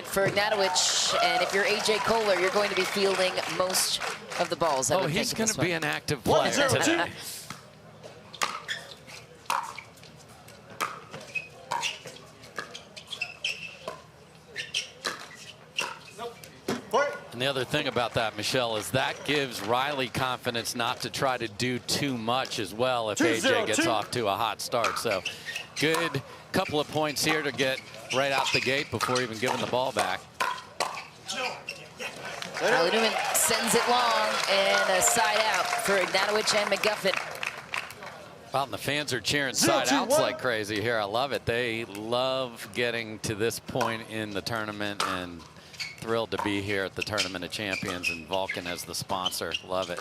point for Ignatowich, and if you're AJ Koller, you're going to be fielding most of the balls. Oh, he's going to be an active player today. And the other thing about that, Michelle, is that gives Riley confidence not to try to do too much as well if AJ gets off to a hot start. So good couple of points here to get right out the gate before even giving the ball back. Newman sends it long and a side out for Ignatowich and McGuffin. Well, and the fans are cheering side outs like crazy here. I love it. They love getting to this point in the tournament, and thrilled to be here at the Tournament of Champions and Vulcan as the sponsor. Love it.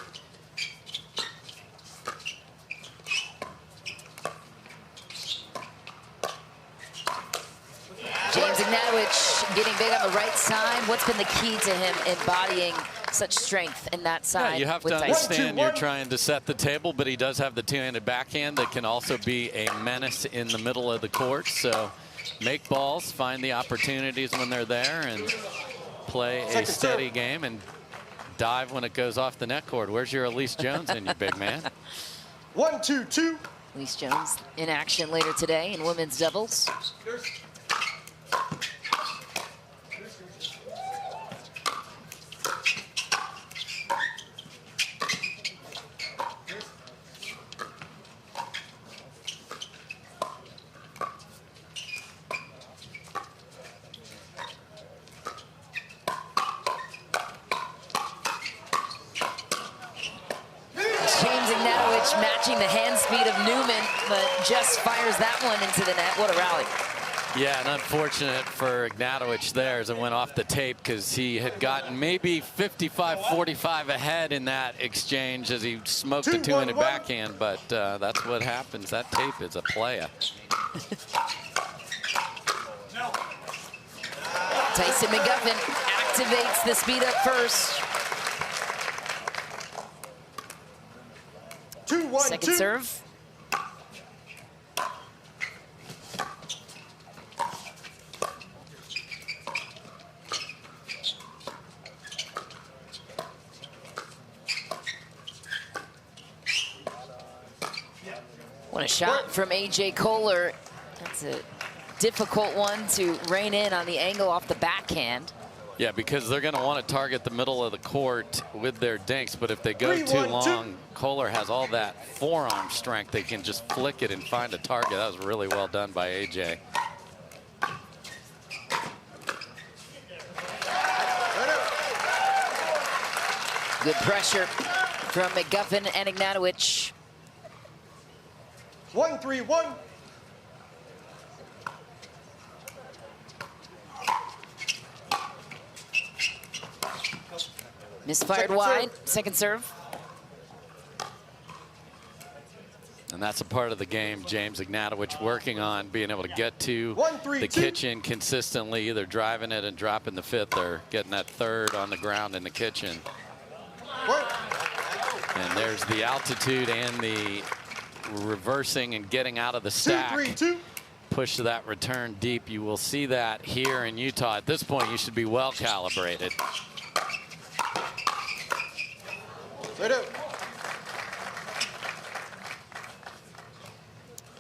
James Ignatowich getting big on the right side. What's been the key to him embodying such strength in that side? Yeah, you have to understand you're trying to set the table, but he does have the two-handed backhand that can also be a menace in the middle of the court. So make balls, find the opportunities when they're there, and play a steady game and dive when it goes off the net cord. Where's your Elise Jones in, you big man? 1-2-2. Elise Jones in action later today in women's doubles. Matching the hand speed of Newman, but just fires that one into the net. What a rally. Yeah, and unfortunate for Ignatowich there as it went off the tape, because he had gotten maybe 55-45 ahead in that exchange as he smoked a two-handed backhand, but that's what happens. That tape is a playa. Tyson McGuffin activates the speed up first. 2-1-2. Second serve. What a shot from AJ Koller. That's a difficult one to rein in on the angle off the backhand. Yeah, because they're going to want to target the middle of the court with their dinks, but if they go too long, Koller has all that forearm strength. They can just flick it and find a target. That was really well done by AJ. Good pressure from McGuffin and Ignatowich. 1-3-1. Misfired wide, second serve. And that's a part of the game James Ignatowich working on, being able to get to the kitchen consistently, either driving it and dropping the fifth or getting that third on the ground in the kitchen. And there's the altitude and the reversing and getting out of the stack. Push that return deep. You will see that here in Utah. At this point, you should be well calibrated.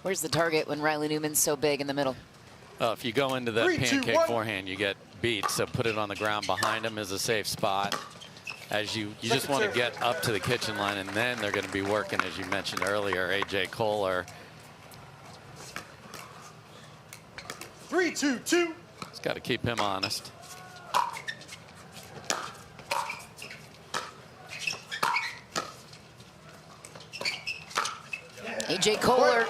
Where's the target when Riley Newman's so big in the middle? If you go into that pancake forehand, you get beat. So put it on the ground behind him is a safe spot. As you just want to get up to the kitchen line, and then they're going to be working, as you mentioned earlier, AJ Koller. 3-2-2. It's got to keep him honest. AJ Koller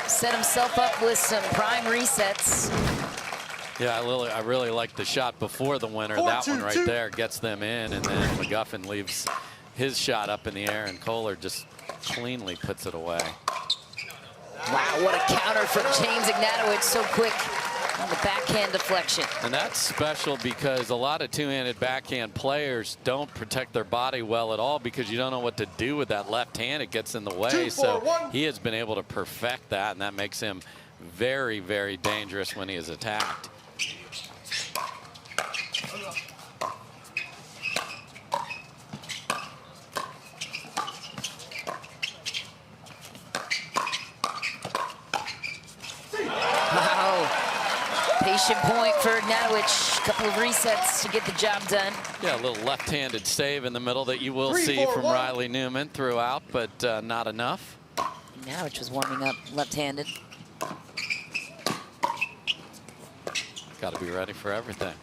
set himself up with some prime resets. Yeah, I really like the shot before the winner. That one right there gets them in, and then McGuffin leaves his shot up in the air, and Koller just cleanly puts it away. Wow, what a counter from James Ignatowich, so quick on the backhand deflection. And that's special because a lot of two-handed backhand players don't protect their body well at all because you don't know what to do with that left hand. It gets in the way. So he has been able to perfect that, and that makes him very, very dangerous when he is attacked. transition point for Ignatowich. A couple of resets to get the job done. Yeah, a little left-handed save in the middle that you will 3, see 4, from 1. Riley Newman throughout, but not enough. Ignatowich was warming up left-handed. Got to be ready for everything.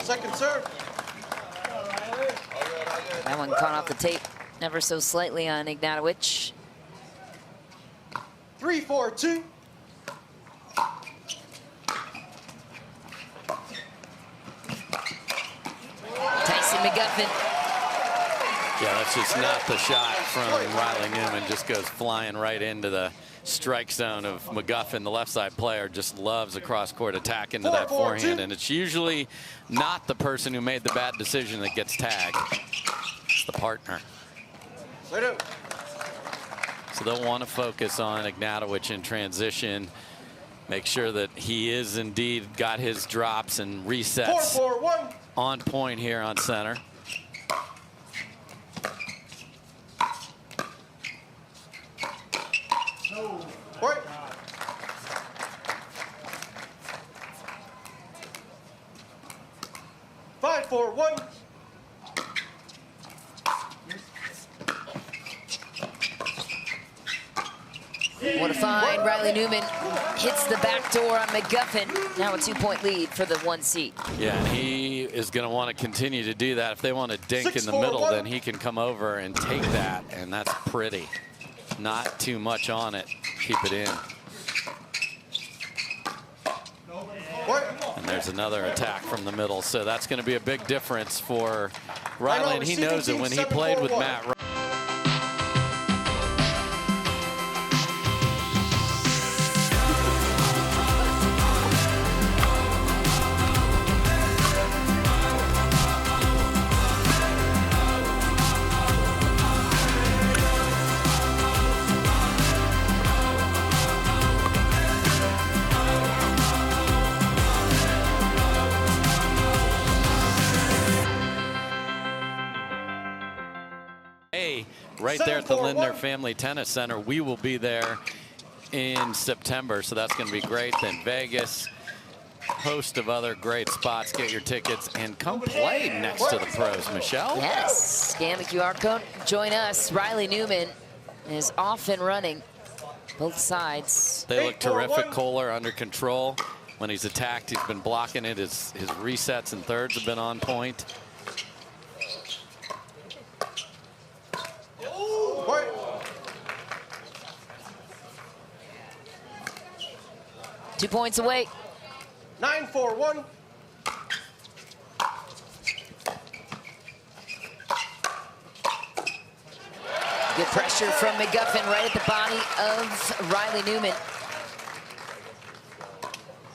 Second serve. That one caught off the tape ever so slightly on Ignatowich. 3, 4, 2. Tyson McGuffin. Yeah, that's just not the shot from Riley Newman. Just goes flying right into the strike zone of McGuffin. The left side player just loves a cross-court attack into that forehand, and it's usually not the person who made the bad decision that gets tagged. It's the partner. So they'll want to focus on Ignatowich in transition. Make sure that he is indeed got his drops and resets 4, 4, 1. on point here on center. Right. 5, 4, 1. What a find. Riley Newman hits the back door on McGuffin. Now a 2-point lead for the 1 seat. Yeah, and he is going to want to continue to do that. If they want to dink 6, in the 4, middle, 1. then he can come over and take that, and that's pretty. Not too much on it. Keep it in. Right. And there's another attack from the middle, so that's going to be a big difference for Riley, and he knows it when he played with Matt. Right there at the Lindner Family Tennis Center. We will be there in September, so that's going to be great. Then Vegas, host of other great spots. Get your tickets and come play next to the pros. Michelle? Yes, scan the QR code. Join us. Riley Newman is off and running both sides. They look terrific. Koller under control. When he's attacked, he's been blocking it. His resets and thirds have been on point. 2 points away. 9, 4, 1. Good pressure from McGuffin right at the body of Riley Newman.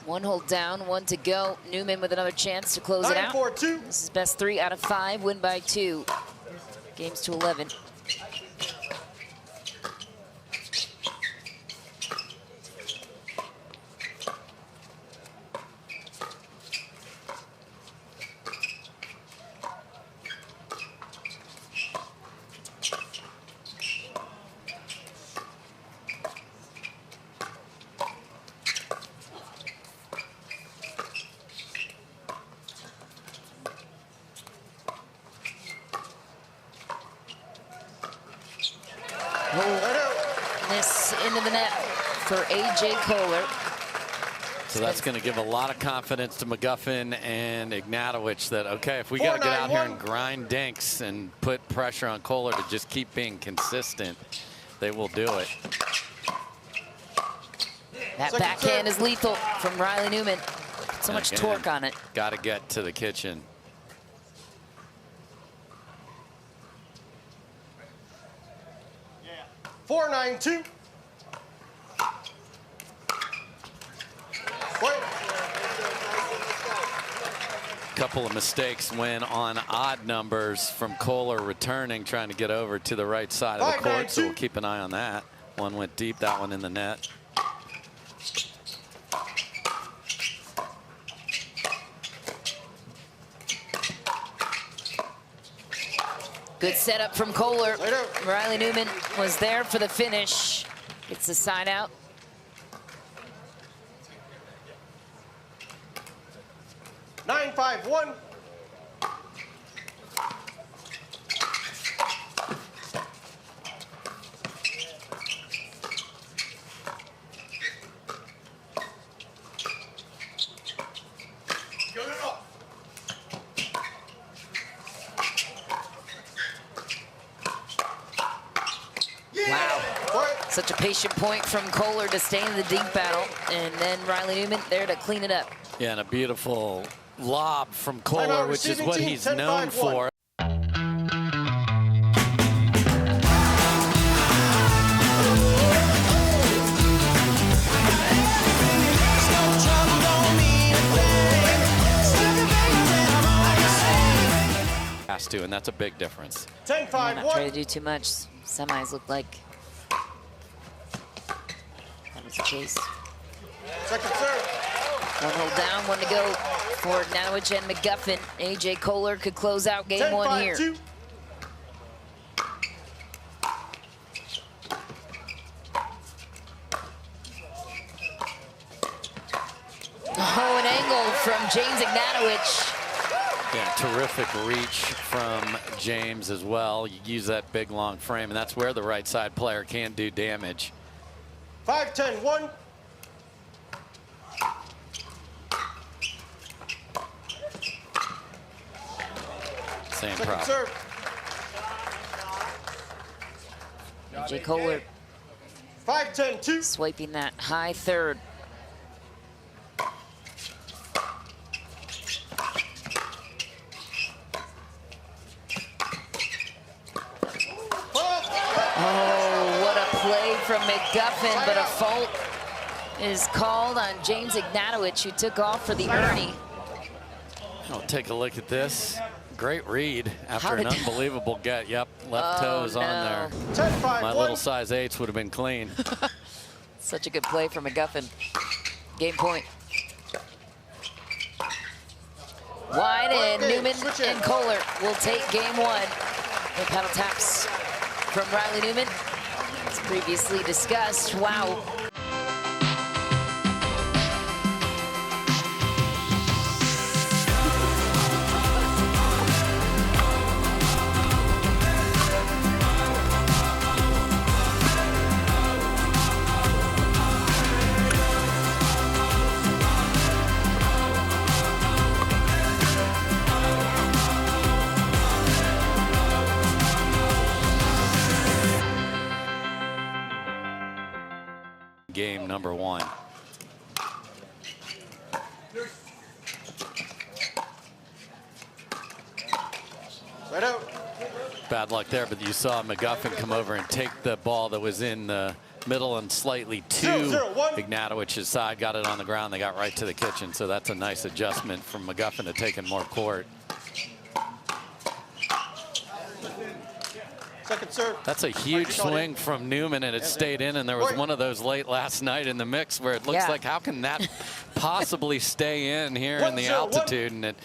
1 hold down, 1 to go. Newman with another chance to close it out. 9, 4, 2. This is best 3 out of 5, win by 2. Games to 11. This into the net for A.J. Koller. So that's going to give a lot of confidence to McGuffin and Ignatowich that, okay, if we got to get out here and grind dinks and put pressure on Koller to just keep being consistent, they will do it. That backhand is lethal from Riley Newman. So much torque on it. Got to get to the kitchen. Yeah. 4, 9, 2. Couple of mistakes when on odd numbers from Koller returning, trying to get over to the right side of the court, so we'll keep an eye on that. One went deep, that one in the net. Good setup from Koller. Riley Newman was there for the finish. Gets the side out. Nine, 5-1. Wow. Such a patient point from Koller to stay in the deep battle. And then Riley Newman there to clean it up. Yeah, and a beautiful lob from Koller, which is what he's known for. Has to, and that's a big difference. 10-5-1. Not trying to do too much. Semis look like that was the case. Second serve. One hold down, one to go for Ignatowich and McGuffin. AJ Koller could close out game 1 here. 10-5-2. Oh, an angle from James Ignatowich. Yeah, terrific reach from James as well. You use that big long frame, and that's where the right side player can do damage. 5-10-1. Same Second problem. serve. AJ Koller 5-10-2. swiping that high third. Oh, what a play from McGuffin, but a fault is called on James Ignatowich, who took off for the Ernie. I'll take a look at this. Great read after How an did- unbelievable get. Yep, left toes on there. 10-5-1. My little size 8s would have been clean. Such a good play from McGuffin. Game point. Wide, and Newman and Koller will take game 1. The paddle taps from Riley Newman. As previously discussed, wow. Game number 1. Right out. Bad luck there, but you saw McGuffin come over and take the ball that was in the middle and slightly to 0-0-1. Ignatowich's side, got it on the ground, they got right to the kitchen, so that's a nice adjustment from McGuffin to taking more court. Second serve. That's a huge swing from Newman, and it stayed in, and there was one of those late last night in the mix where it looks like, how can that possibly stay in here in the altitude? And it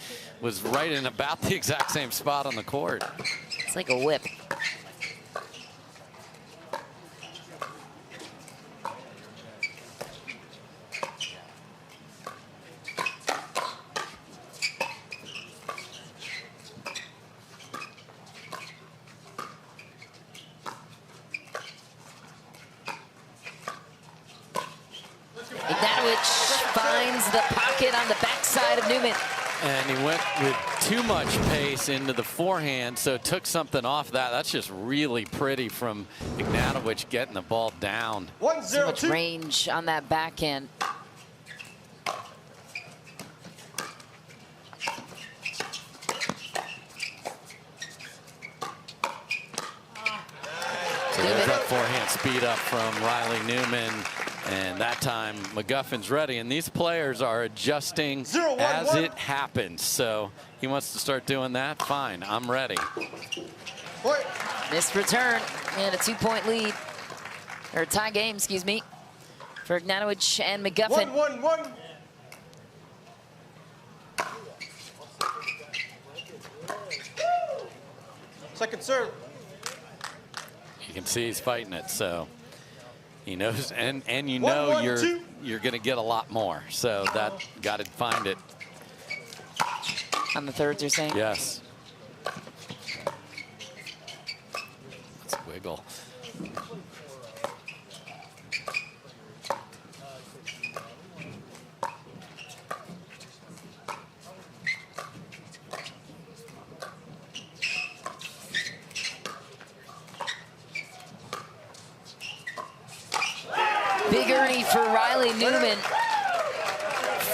was right in about the exact same spot on the court. It's like a whip. Ignatowich finds the pocket on the backside of Newman. And he went with too much pace into the forehand, so it took something off that. That's just really pretty from Ignatowich getting the ball down. 1-0-2. So much range on that backhand. So there's that forehand speed up from Riley Newman. And that time, McGuffin's ready. And these players are adjusting as it happens. So he wants to start doing that. Fine, I'm ready. Missed return and a 2-point lead, or tie game, excuse me, for Ignatowich and McGuffin. 1-1-1. Second serve. You can see he's fighting it, so he knows, and you 1, know 1, you're 2. you're going to get a lot more. So that got to find it. On the thirds, you're saying? Yes. Let's wiggle. Big Ernie for Riley Newman.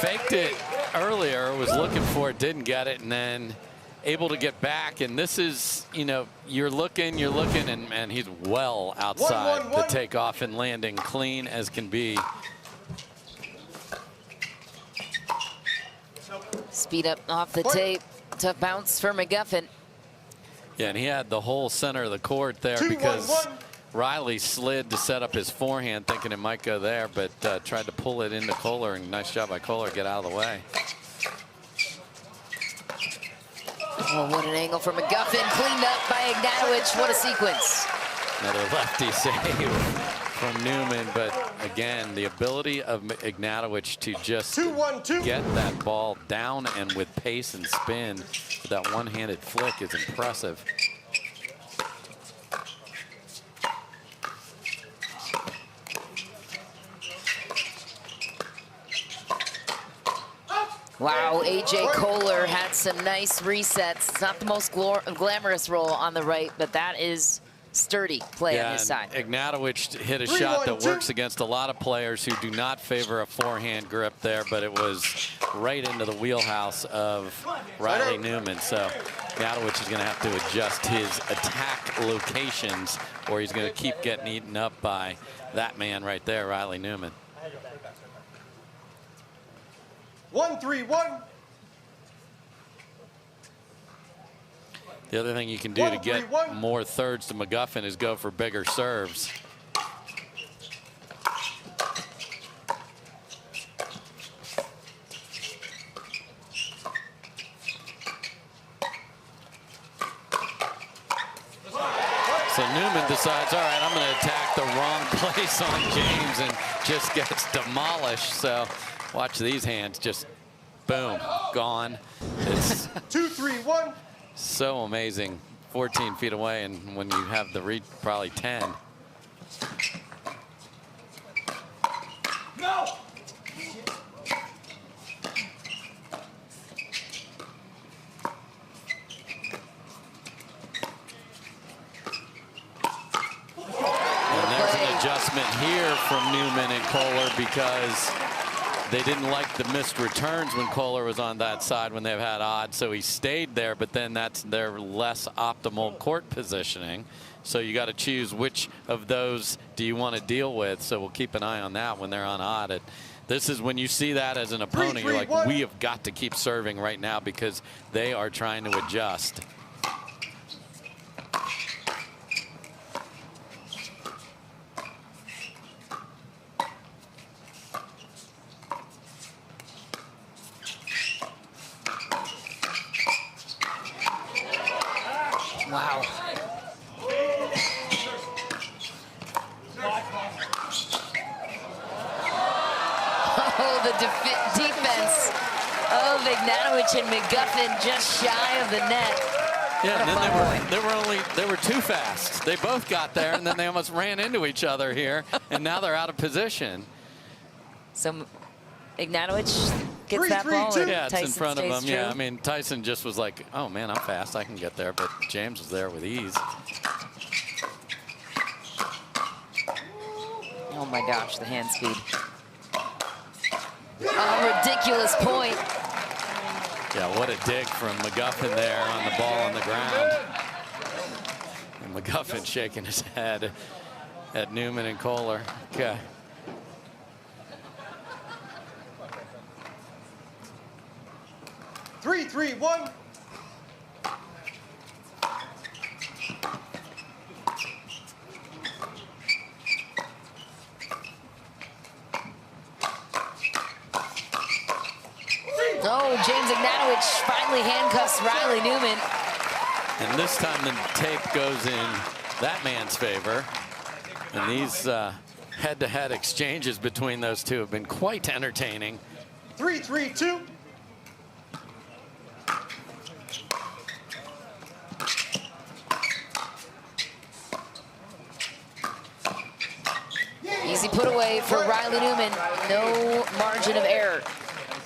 Faked it earlier, was looking for it, didn't get it, and then able to get back. And this is, you know, you're looking, and he's well outside 1, 1, 1. the takeoff and landing, clean as can be. Speed up off the tape. Tough bounce for McGuffin. Yeah, and he had the whole center of the court there 2, 1, because 1. Riley slid to set up his forehand, thinking it might go there, but tried to pull it into Koller, and nice job by Koller, get out of the way. Oh, what an angle for McGuffin. Cleaned up by Ignatowich. What a sequence. Another lefty save from Newman, but again, the ability of Ignatowich to just 2, 1, 2. get that ball down and with pace and spin with that one-handed flick is impressive. Wow, A.J. Koller had some nice resets. It's not the most glamorous roll on the right, but that is sturdy play on his side. Ignatowich hit a 3, shot 1, that 2. works against a lot of players who do not favor a forehand grip there, but it was right into the wheelhouse of Riley Newman. So Ignatowich is going to have to adjust his attack locations, or he's going to keep getting eaten up by that man right there, Riley Newman. 1, 3, 1. The other thing you can do 1, to get 3, 1. more thirds to McGuffin is go for bigger serves. So Newman decides, all right, I'm going to attack the wrong place on James, and just gets demolished. So watch these hands, just boom, gone. It's 2, 3, 1. so amazing. 14 feet away, and when you have the reach, probably 10. No. And there's an adjustment here from Newman and Koller because they didn't like the missed returns when Koller was on that side when they've had odds, so he stayed there, but then that's their less optimal court positioning. So you got to choose which of those do you want to deal with. So we'll keep an eye on that when they're on odd. This is when you see that as an opponent, 3, you're like, 1. we have got to keep serving right now because they are trying to adjust. Wow. Oh, the defense of Ignatowich and McGuffin just shy of the net. Yeah, and then they were too fast. They both got there, and then they almost ran into each other here, and now they're out of position. So Ignatowich gets 3, that 3, ball. 2. Yeah, it's in Tyson front of him. stays Yeah, I true? mean, Tyson just was like, oh, man, I'm fast. I can get there. But James was there with ease. Oh, my gosh, the hand speed. Oh, ridiculous point. Yeah, what a dig from McGuffin there on the ball on the ground. And McGuffin shaking his head at Newman and Koller. Okay. Three, 3, 1. Oh, James Ignatowich finally handcuffs Riley Newman. And this time the tape goes in that man's favor. And these head-to-head exchanges between those two have been quite entertaining. 3-3-2. Easy put away for Riley Newman. No margin of error.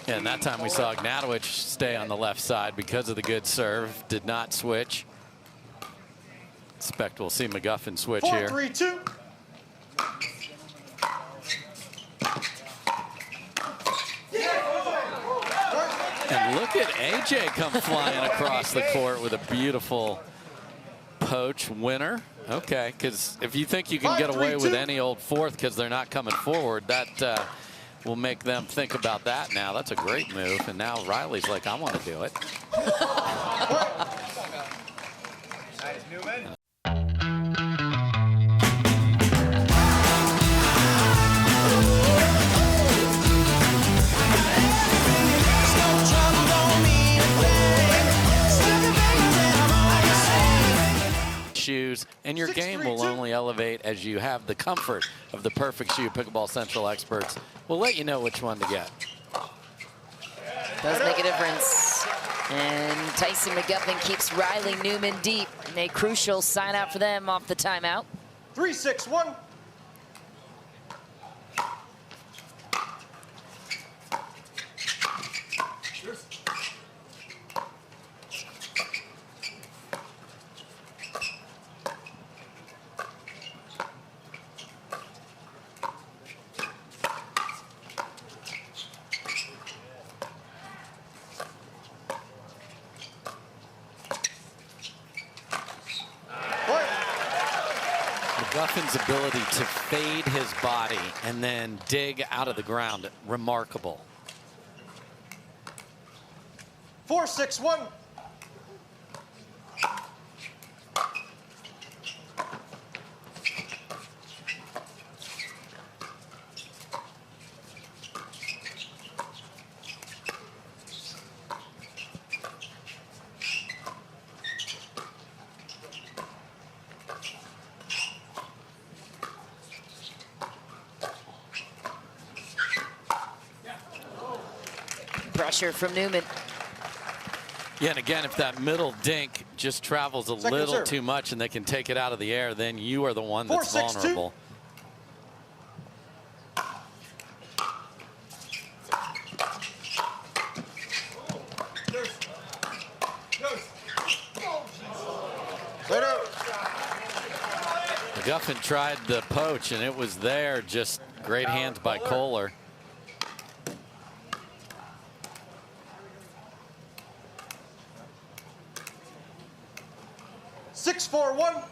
Yeah, and that time we saw Ignatowich stay on the left side because of the good serve. Did not switch. Expect we'll see McGuffin switch here. 4-3-2. And look at AJ come flying across the court with a beautiful poach winner. Okay, because if you think you can get away with any old fourth because they're not coming forward, that will make them think about that now. That's a great move. And now Riley's like, I want to do it. Nice, Newman. Shoes, and your game will only elevate as you have the comfort of the perfect shoe. Pickleball Central experts will let you know which one to get. Does make a difference. And Tyson McGuffin keeps Riley Newman deep. And a crucial sign out for them off the timeout. 3-6-1. McGuffin's ability to fade his body and then dig out of the ground, remarkable. 4-6-1. Pressure from Newman. Yeah, and again, if that middle dink just travels a little too much and they can take it out of the air, then you are the one that's vulnerable. McGuffin tried the poach, and it was there. Just great hands by Koller. Six, 4-1.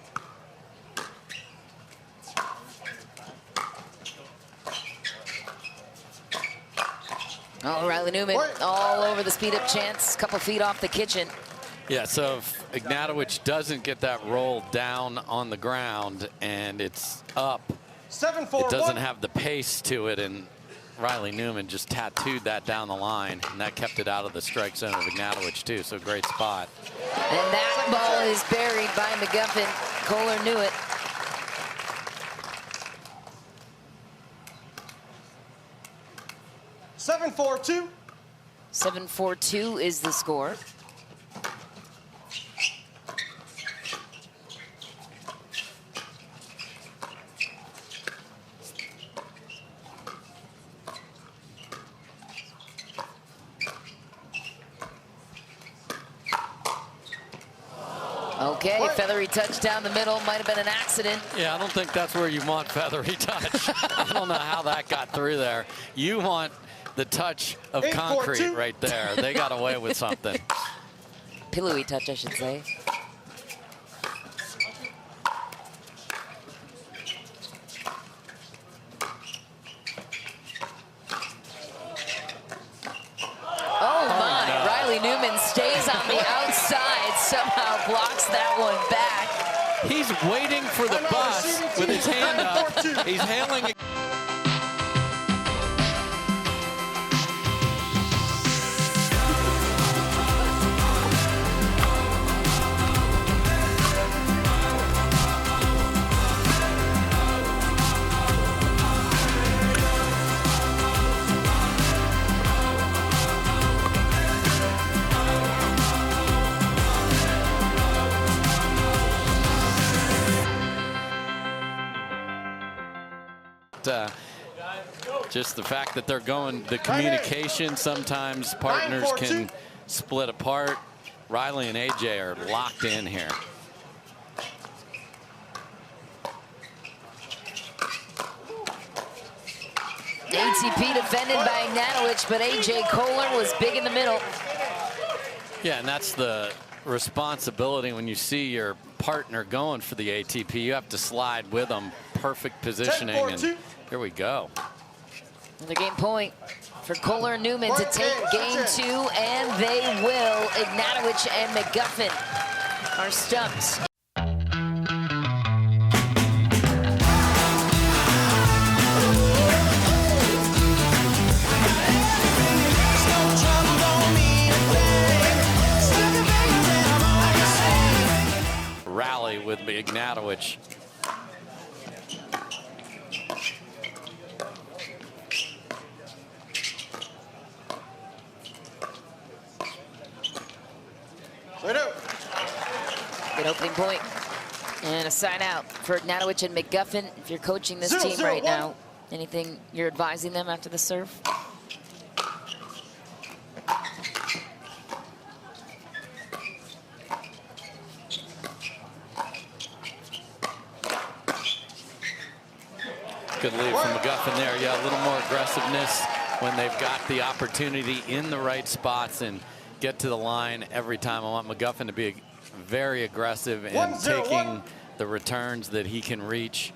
Oh, Riley Newman all over the speed up chance. Couple feet off the kitchen. Yeah, so if Ignatowich doesn't get that roll down on the ground and it's up, 7-4-1. it doesn't have the pace to it, and Riley Newman just tattooed that down the line, and that kept it out of the strike zone of Ignatowich too, so great spot. And that ball is buried by McGuffin. Koller knew it. Seven, 4-2. 7-4-2 is the score. Okay, feathery touch down the middle. Might have been an accident. Yeah, I don't think that's where you want feathery touch. I don't know how that got through there. You want the touch of concrete right there. They got away with something. Pillowy touch, I should say. Oh my, Riley Newman stays on the outside, somehow blocks that one back. He's waiting for the bus with his hand up. He's hailing. just the fact that they're going, the communication, sometimes partners can split apart. Riley and AJ are locked in here. ATP defended by Ignatowich, but AJ Koller was big in the middle. Yeah, and that's the responsibility when you see your partner going for the ATP. You have to slide with them. Perfect positioning, and here we go. Another game point for Koller and Newman to take game 2, and they will. Ignatowich and McGuffin are stumped. Rally with Ignatowich. Good opening point. And a sign out for Ignatowich and McGuffin. If you're coaching this team right now, anything you're advising them after the serve? Good lead from McGuffin there. Yeah, a little more aggressiveness when they've got the opportunity in the right spots and get to the line every time. I want McGuffin to be very aggressive and taking the returns that he can reach.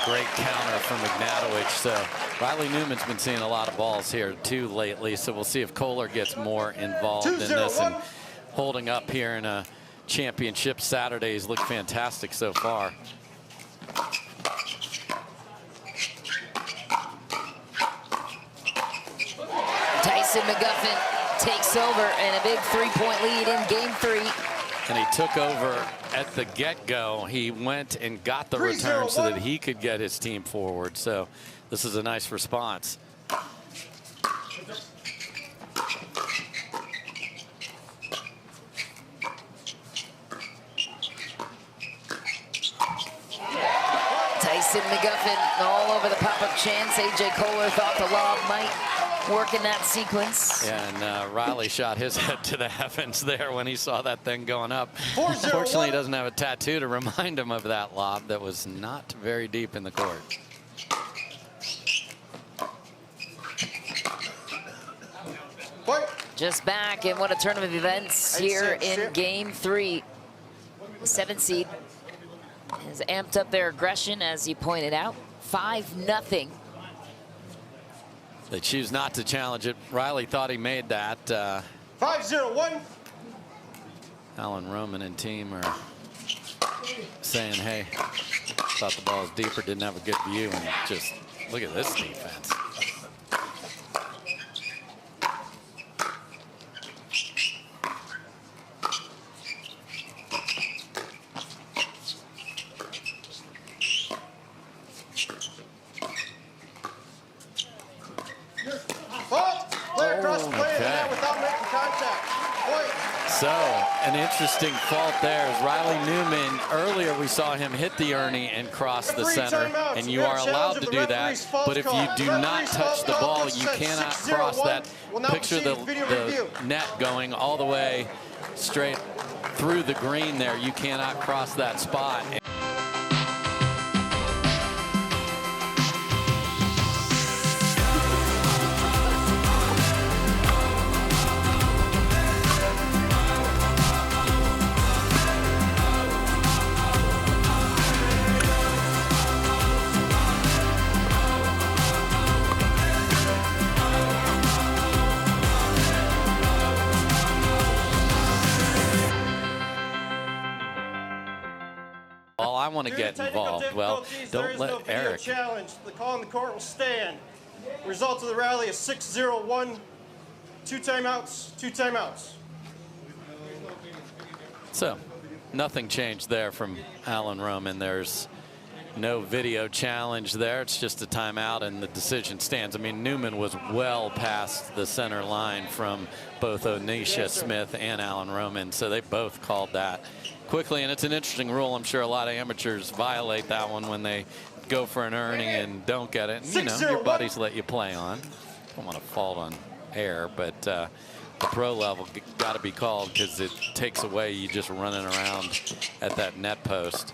Great counter from Ignatowich. So Riley Newman's been seeing a lot of balls here too lately. So we'll see if Koller gets more involved in this. And holding up here in a championship Saturdays look fantastic so far. Tyson McGuffin takes over and a big 3-point lead in game 3. And he took over at the get-go. He went and got the return so that he could get his team forward. So this is a nice response. Tyson McGuffin all over the pop-up chance. AJ Koller thought the lob might work in that sequence. Yeah, and Riley shot his head to the heavens there when he saw that thing going up. Unfortunately, he doesn't have a tattoo to remind him of that lob that was not very deep in the court. Just back in one of tournament events here in game 3. The 7th seed has amped up their aggression, as you pointed out. 5-0. They choose not to challenge it. Riley thought he made that. 5-0-1. Alan Roman and team are saying, hey, thought the ball was deeper, didn't have a good view, and just look at this defense. So, an interesting fault there is Riley Newman. Earlier we saw him hit the Ernie and cross the center, and you are allowed to do that. But if you do not touch the ball, you cannot cross that. Picture the net going all the way straight through the green there. You cannot cross that spot. I want to get involved. Well, don't let Eric. Challenge. The call on the court will stand. Result of the rally is 6-0-1. 2 timeouts, 2 timeouts. So, nothing changed there from Alan Roman. There's no video challenge there. It's just a timeout, and the decision stands. I mean, Newman was well past the center line from both Onisha Smith and Alan Roman, so they both called that quickly. And it's an interesting rule. I'm sure a lot of amateurs violate that one when they go for an earning and don't get it. And, you know, your buddies let you play on. Don't want to fault on air, but the pro level got to be called because it takes away you just running around at that net post.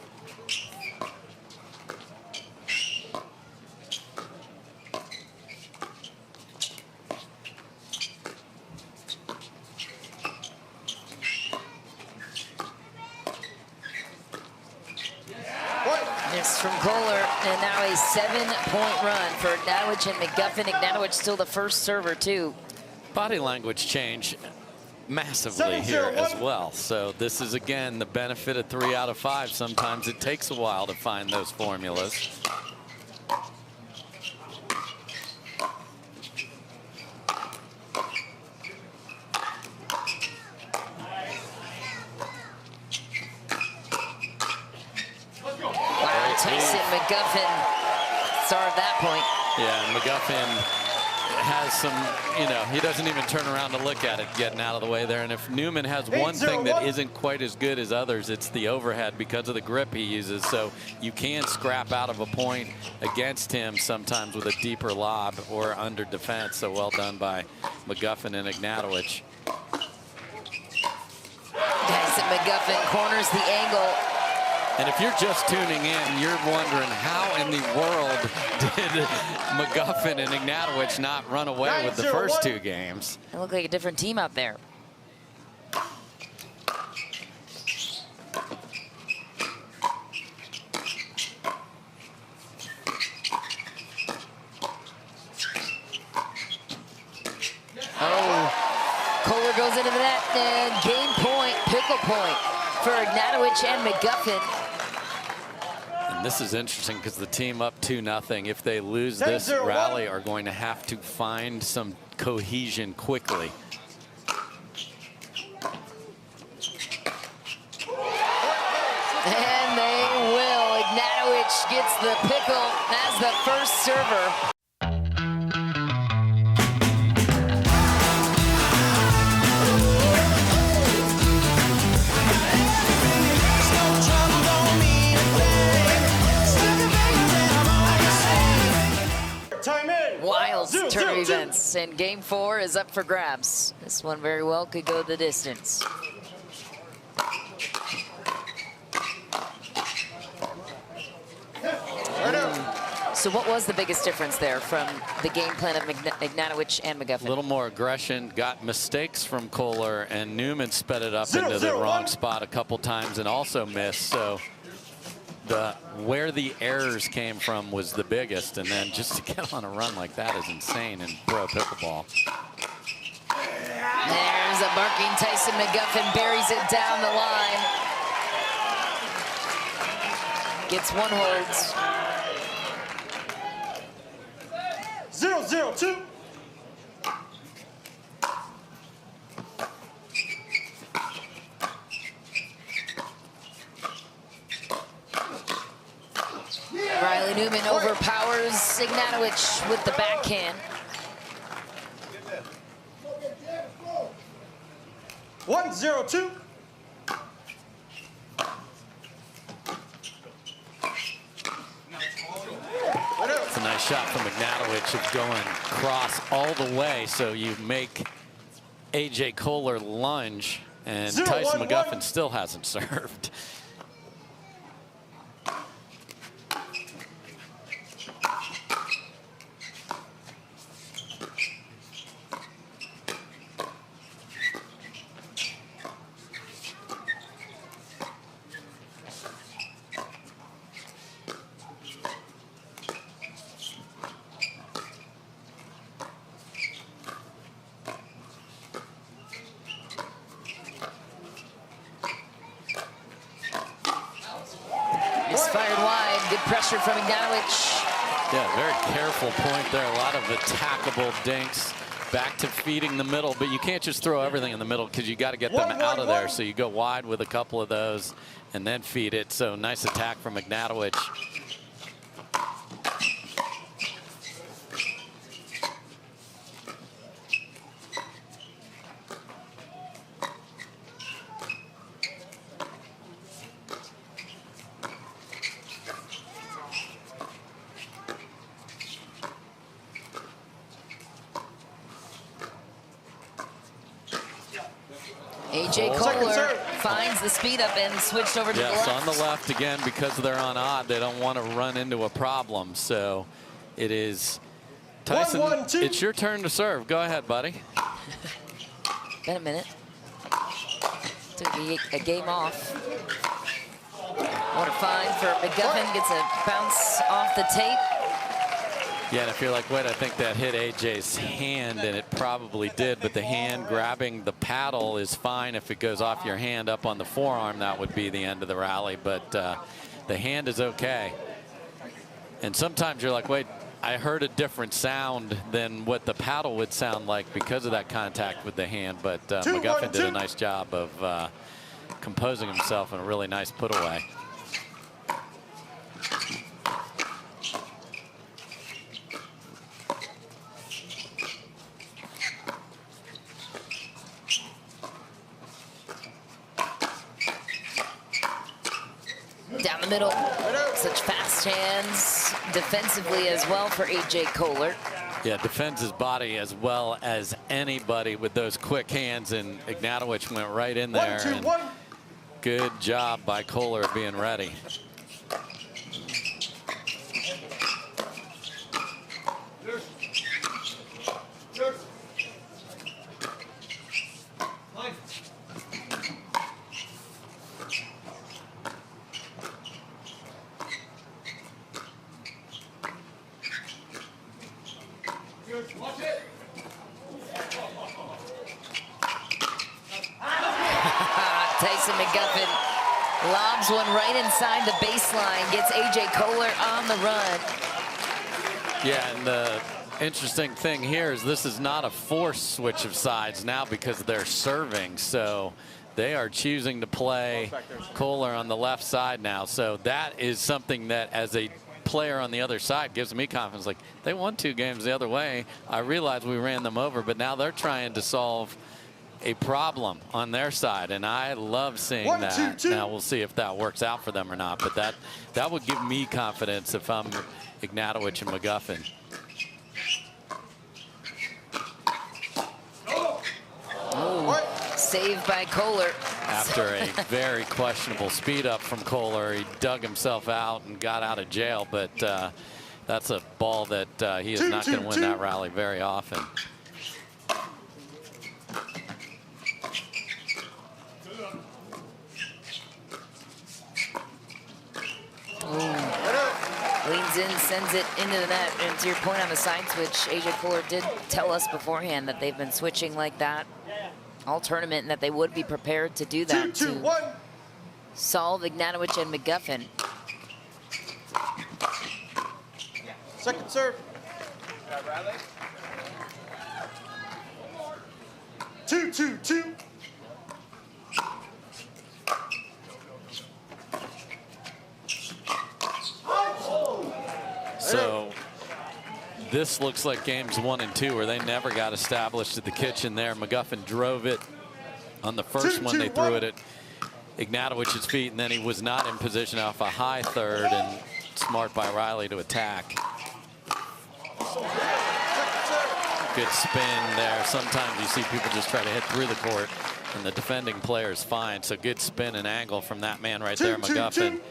From Koller, and now a 7-point run for Ignatowich and McGuffin. Ignatowich still the first server, too. Body language change massively here as well. So this is, again, the benefit of 3 out of 5. Sometimes it takes a while to find those formulas. Tyson, McGuffin started that point. Yeah, McGuffin has some, you know, he doesn't even turn around to look at it getting out of the way there. And if Newman has one thing that isn't quite as good as others, it's the overhead because of the grip he uses. So you can scrap out of a point against him sometimes with a deeper lob or under defense. So well done by McGuffin and Ignatowich. Tyson McGuffin corners the angle. And if you're just tuning in, you're wondering how in the world did McGuffin and Ignatowich not run away with the first 2 games? It looked like a different team out there. Oh, Koller goes into the net, and game point, pickle point for Ignatowich and McGuffin. And this is interesting because the team up 2-0, if they lose this rally, are going to have to find some cohesion quickly. And they will. Ignatowich gets the pickle as the first server. Wild turn of events, and game 4 is up for grabs. This one very well could go the distance. So what was the biggest difference there from the game plan of Ignatowich and McGuffin? A little more aggression, got mistakes from Koller, and Newman sped it up into the wrong spot a couple times and also missed. So where the errors came from was the biggest, and then just to get on a run like that is insane in pro pickleball. There's a barking Tyson. McGuffin buries it down the line. Gets one holds. 0-0-2. Riley Newman overpowers Ignatowich with the backhand. 1-0-2. It's a nice shot from Ignatowich of going cross all the way, so you make A.J. Koller lunge, and Tyson McGuffin still hasn't served. Fired wide, good pressure from Ignatowich. Yeah, very careful point there. A lot of attackable dinks back to feeding the middle, but you can't just throw everything in the middle because you got to get them out of there. So you go wide with a couple of those and then feed it. So nice attack from Ignatowich. A.J. Koller finds the speed up and switched over to the left. Yes, on the left again, because they're on odd, they don't want to run into a problem. So it is Tyson, it's your turn to serve. Go ahead, buddy. Been a minute. Took a game off. What a find for McGuffin. Gets a bounce off the tape. Yeah, and if you're like, wait, I think that hit AJ's hand, and it probably did, but the hand grabbing the paddle is fine. If it goes off your hand up on the forearm, that would be the end of the rally, but the hand is okay. And sometimes you're like, wait, I heard a different sound than what the paddle would sound like because of that contact with the hand, but McGuffin did a nice job of composing himself in a really nice put away. Down the middle, such fast hands defensively as well for A.J. Koller. Yeah, defends his body as well as anybody with those quick hands, and Ignatowich went right in there. 1, 2, 1. Good job by Koller of being ready. Tyson McGuffin lobs one right inside the baseline, gets A.J. Koller on the run. Yeah, and the interesting thing here is this is not a forced switch of sides now because they're serving. So they are choosing to play Koller on the left side now. So that is something that, as a player on the other side, gives me confidence. Like, they won 2 games the other way. I realize we ran them over, but now they're trying to solve a problem on their side, and I love seeing 1, that. 2, 2. Now we'll see if that works out for them or not, but that would give me confidence if I'm Ignatowich and McGuffin. Oh, saved by Koller. After a very questionable speed up from Koller, he dug himself out and got out of jail, but that's a ball that he is not going to win that rally very often. Leans in, sends it into the net. And to your point on the side switch, A.J. Koller did tell us beforehand that they've been switching like that all tournament and that they would be prepared to do that 2, 2, 1. Solve Ignatowich and McGuffin. Second serve. 2, 2, 2. So this looks like games 1 and 2 where they never got established at the kitchen there. McGuffin drove it on the first one. They threw it at Ignatowich's feet, and then he was not in position off a high third, and smart by Riley to attack. Good spin there. Sometimes you see people just try to hit through the court, and the defending player is fine. So good spin and angle from that man right there, McGuffin.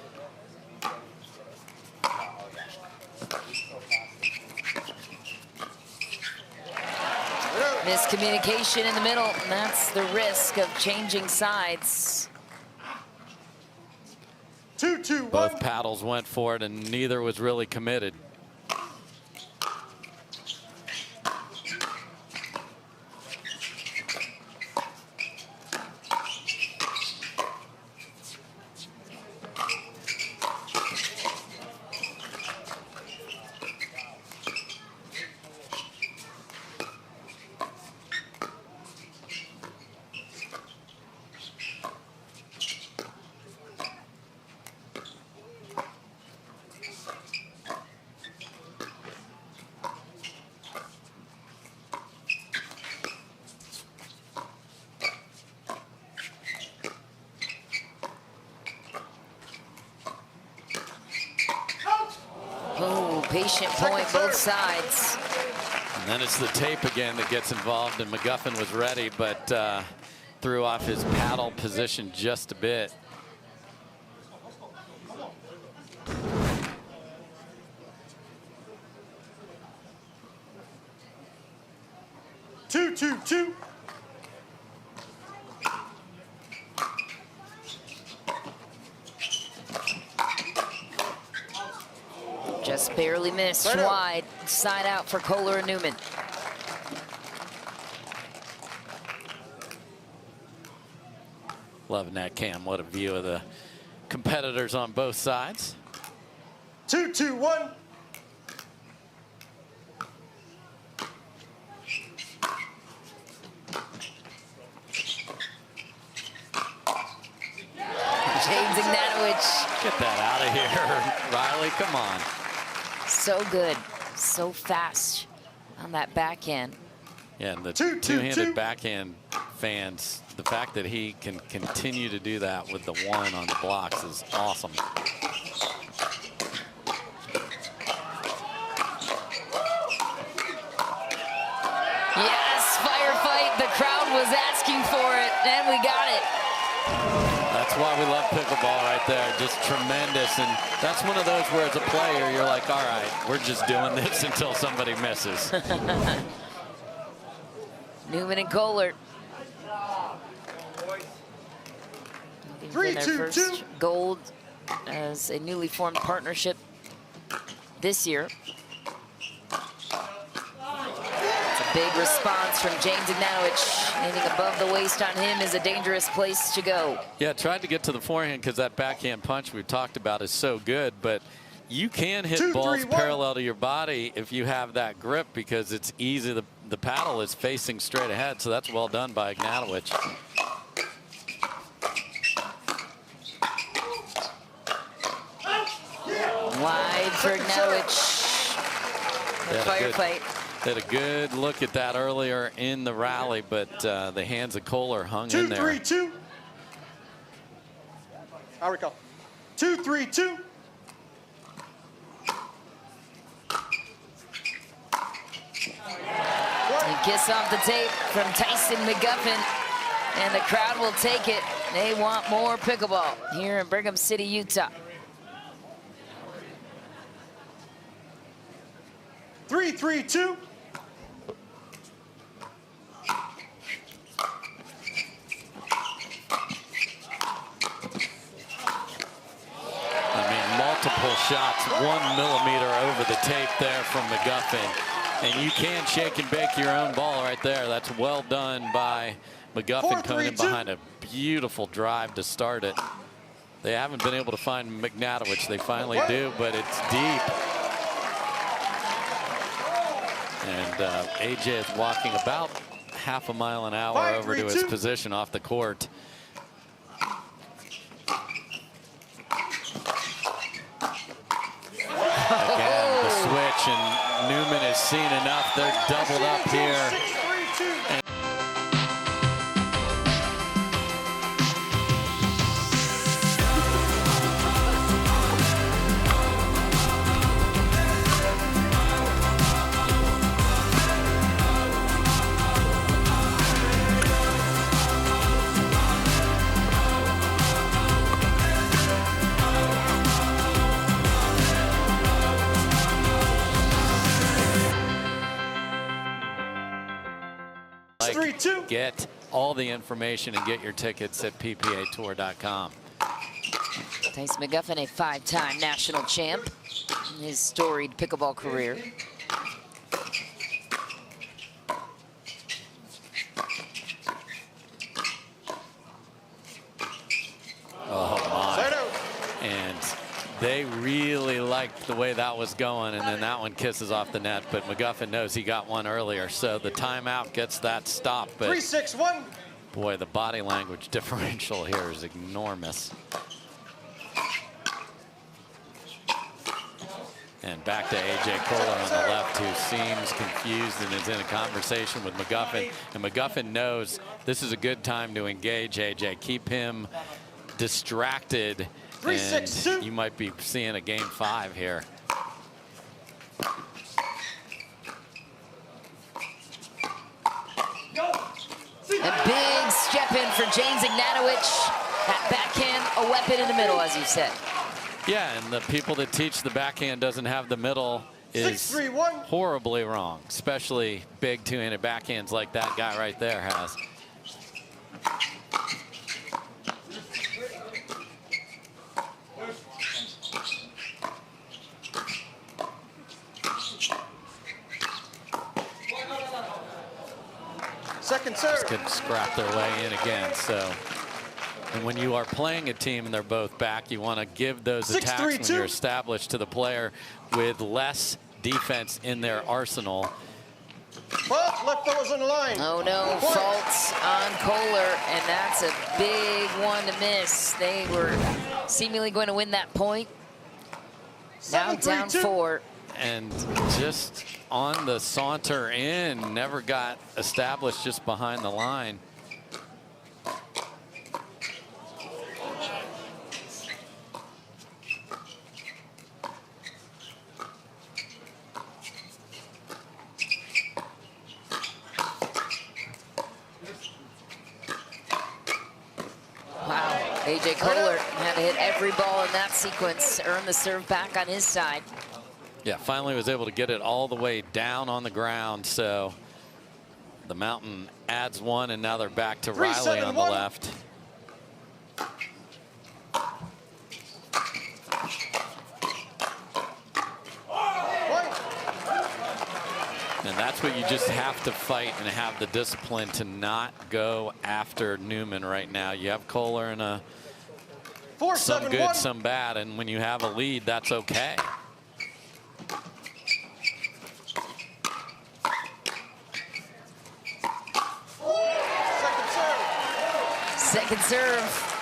Miscommunication in the middle, and that's the risk of changing sides. 2, 2, 1. Both paddles went for it, and neither was really committed. patient point, both sides. And then it's the tape again that gets involved, and McGuffin was ready, but threw off his paddle position just a bit. Two. Just barely missed wide. Side out for Koller and Newman. Loving that, Cam. What a view of the competitors on both sides. 2-2-1. James Ignatowich. Get that out of here, Riley. Come on. So good, so fast on that backhand. Yeah, and the two-handed backhand fans, the fact that he can continue to do that with the one on the blocks is awesome. Yes, firefight. The crowd was asking for it, and we got it. That's why we love pickleball right there. Just tremendous. And that's one of those where as a player, you're like, all right, we're just doing this until somebody misses. Newman and Koller. Looking for their first gold as a newly formed partnership this year. Big response from James Ignatowich. Anything above the waist on him is a dangerous place to go. Yeah, tried to get to the forehand because that backhand punch we've talked about is so good, but you can hit balls parallel to your body if you have that grip because it's easy. The paddle is facing straight ahead, so that's well done by Ignatowich. Wide for Ignatowich. Firefight. They had a good look at that earlier in the rally, but the hands of Koller hung in there. 2-3-2. I recall. 2-3-2. A kiss off the tape from Tyson McGuffin, and the crowd will take it. They want more pickleball here in Brigham City, Utah. 3-3-2. Multiple shots, 1 millimeter over the tape there from McGuffin. And you can shake and bake your own ball right there. That's well done by McGuffin coming in behind a beautiful drive to start it. They haven't been able to find Ignatowich. They finally do, but it's deep. And AJ is walking about half a mile an hour over to his position off the court. Again, the switch, and Newman has seen enough. They're doubled up here. Get all the information and get your tickets at ppatour.com. Tyson McGuffin, a 5-time national champ in his storied pickleball career. Oh my. And they really liked the way that was going, and then that one kisses off the net, but McGuffin knows he got one earlier, so the timeout gets that stop. But 3-6-1. Boy, the body language differential here is enormous. And back to AJ Koller on the left, who seems confused and is in a conversation with McGuffin. And McGuffin knows this is a good time to engage AJ. Keep him distracted. And you might be seeing a game 5 here. weapon for James Ignatowich. That backhand, a weapon in the middle, as you said. Yeah, and the people that teach the backhand doesn't have the middle is 6-3-1. horribly wrong, especially big two-handed backhands like that guy right there has. Second serve. Just couldn't scrap their way in again. So, and when you are playing a team and they're both back, you want to give those attacks when you're established to the player with less defense in their arsenal. Well, left foot was on the line. Oh no, fault on Koller, and that's a big one to miss. They were seemingly going to win that point. Now down 4. And just on the saunter in, never got established just behind the line. Wow, AJ Koller had to hit every ball in that sequence, earn the serve back on his side. Yeah, finally was able to get it all the way down on the ground. So the Mountain adds 1, and now they're back to Riley on the left. And that's what you just have to fight and have the discipline to not go after Newman right now. You have Koller in a some good, some bad, and when you have a lead, that's okay. Second serve.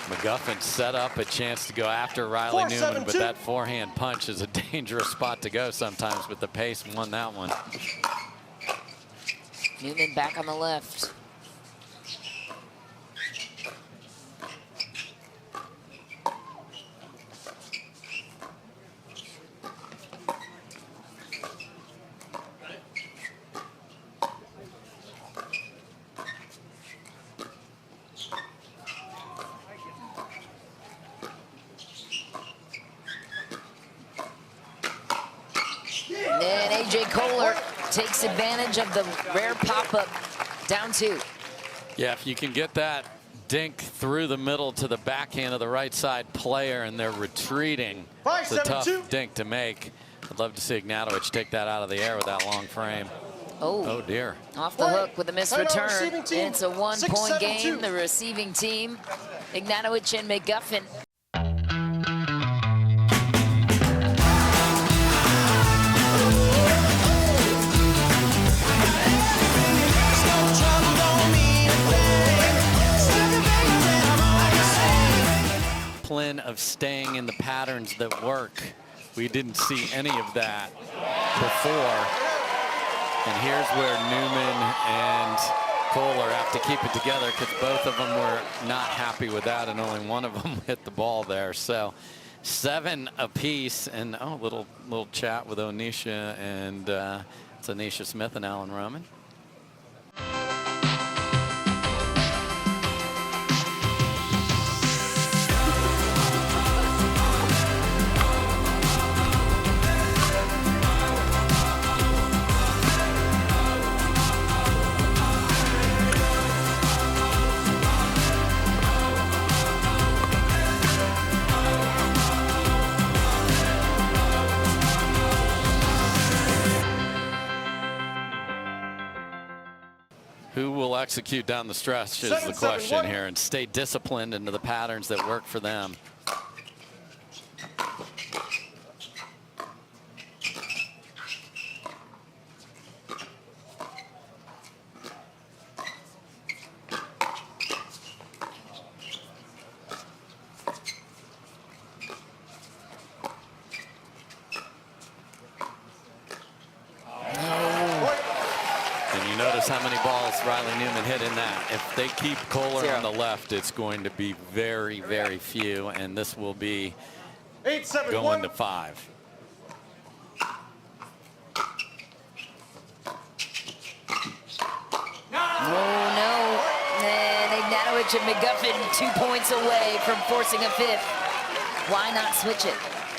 McGuffin set up a chance to go after Riley Newman, but that forehand punch is a dangerous spot to go sometimes, but the pace won that one. Newman back on the left. And AJ Koller takes advantage of the rare pop-up, down 2. Yeah, if you can get that dink through the middle to the backhand of the right side player and they're retreating, it's a tough dink to make. I'd love to see Ignatowich take that out of the air with that long frame. Oh dear. Off the hook with a missed return. And it's a 1-point game. The receiving team, Ignatowich and McGuffin. Of staying in the patterns that work. We didn't see any of that before. And here's where Newman and Koller have to keep it together because both of them were not happy with that, and only one of them hit the ball there. So 7 apiece, and little chat with Onisha, and it's Anisha Smith and Alan Roman. Who will execute down the stretch is the question here, and stay disciplined into the patterns that work for them. How many balls Riley Newman hit in that. If they keep Koller on the left, it's going to be very, very few, and this will be going to 5. Oh, no. switch, and McGuffin 2 points away from forcing a fifth. Why not switch it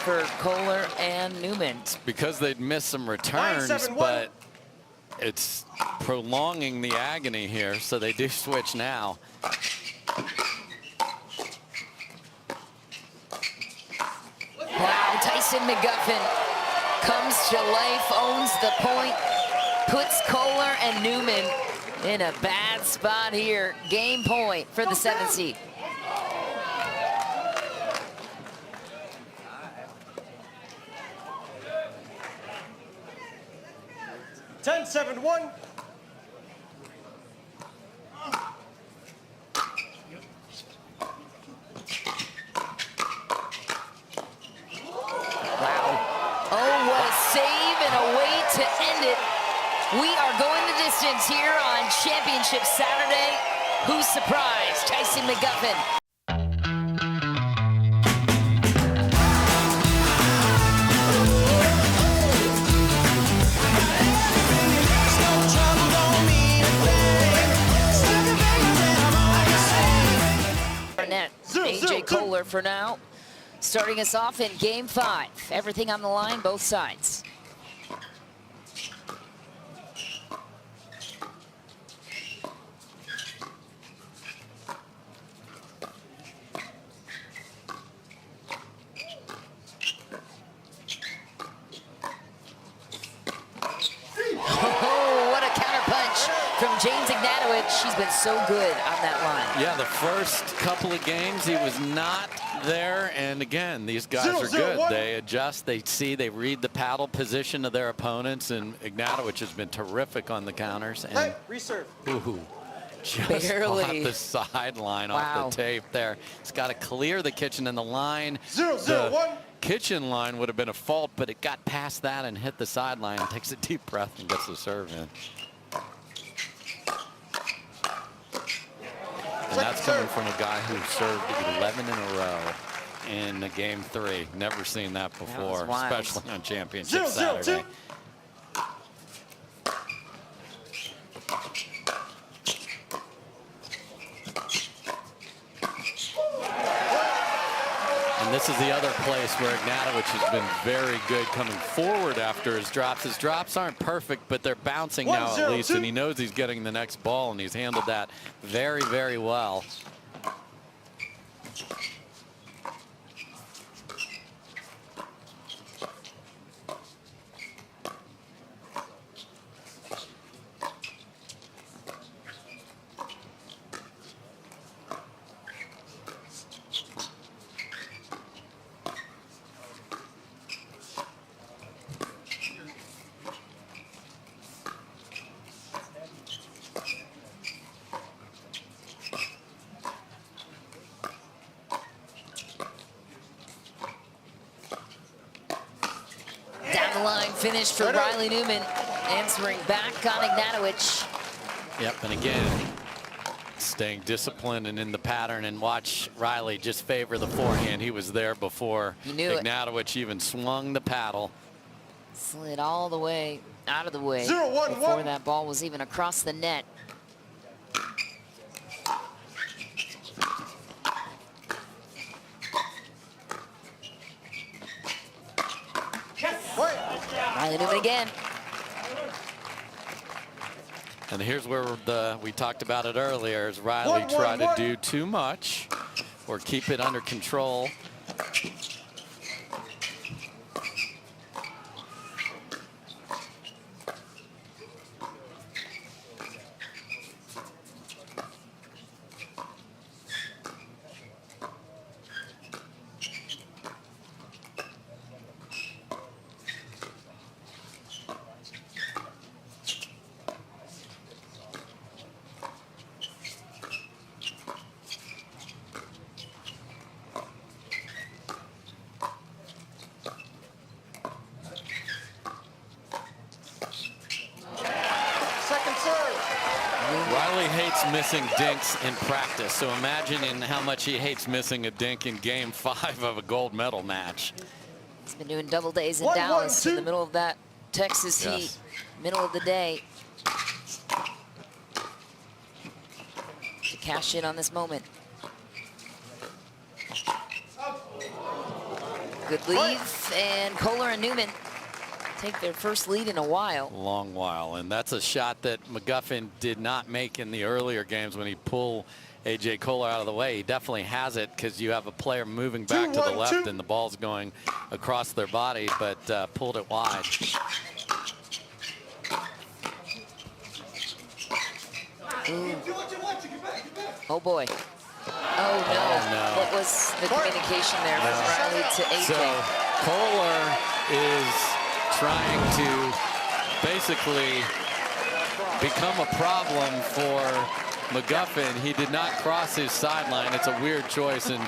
for Koller and Newman? Because they'd missed some returns, 9-7-1. but it's prolonging the agony here, so they do switch now. Wow, Tyson McGuffin comes to life, owns the point, puts Koller and Newman in a bad spot here. Game point for the 7th seed. Ten, 7-1. Wow. Oh, what a save and a way to end it. We are going the distance here on Championship Saturday. Who's surprised? Tyson McGuffin. AJ Koller for now, starting us off in game 5. Everything on the line, both sides. Oh, what a counterpunch from James Ignatowich. She's been so good on that line. Yeah, the first couple of games he was not there, and again, these guys are good. They adjust, they see, they read the paddle position of their opponents, and Ignatowich has been terrific on the counters. And Hey, reserve. ooh, just Barely. off the sideline, Wow. off the tape there. He's got to clear the kitchen and the line. 0-0-1. Kitchen line would have been a fault, but it got past that and hit the sideline. Takes a deep breath and gets the serve in. And that's coming from a guy who served 11 in a row in the game 3. Never seen that before, wild. especially on Championship 0-0-2. Saturday. And this is the other place where Ignatowich has been very good coming forward after his drops. His drops aren't perfect, but they're bouncing now at least, and he knows he's getting the next ball, and he's handled that very, very well. Down the line finish for Riley Newman, answering back on Ignatowich. Yep, and again, staying disciplined and in the pattern, and watch Riley just favor the forehand. He was there before Ignatowich even swung the paddle. Slid all the way out of the way 0-1-1. before that ball was even across the net. Riley Newman again. And here's where we talked about it earlier, is Riley try to do too much or keep it under control. Riley hates missing dinks in practice, so imagine how much he hates missing a dink in game 5 of a gold medal match. He's been doing double days in Dallas in the middle of that Texas heat, middle of the day. To cash in on this moment. Good lead, and Koller and Newman take their first lead in a while. Long while, and that's a shot that McGuffin did not make in the earlier games when he pulled A.J. Koller out of the way. He definitely has it because you have a player moving back to the left and the ball's going across their body, but pulled it wide. Ooh. Oh boy. Oh no. What was the communication there from Riley to AJ? So Koller is trying to basically become a problem for McGuffin. He did not cross his sideline. It's a weird choice, and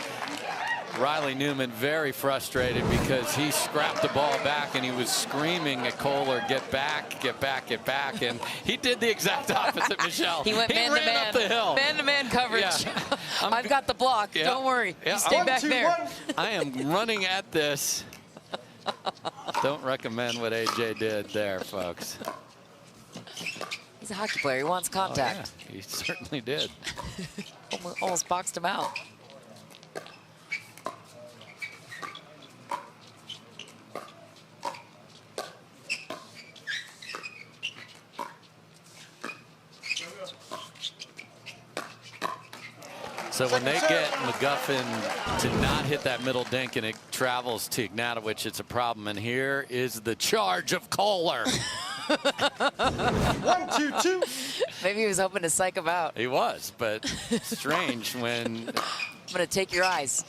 Riley Newman very frustrated because he scrapped the ball back and he was screaming at Koller, get back, get back, get back. And he did the exact opposite, Michelle. He went man to man. Up the hill. Man-to-man coverage. Yeah. I've got the block. Yeah. Don't worry. Yeah. You stay back there. I am running at this. Don't recommend what AJ did there, folks. He's a hockey player. He wants contact. Oh, yeah. He certainly did. Almost boxed him out. So when they get McGuffin to not hit that middle dink and it travels to Ignatowich, it's a problem. And here is the charge of Koller. 1-2-2. Maybe he was hoping to psych him out. He was, but strange when... I'm going to take your eyes.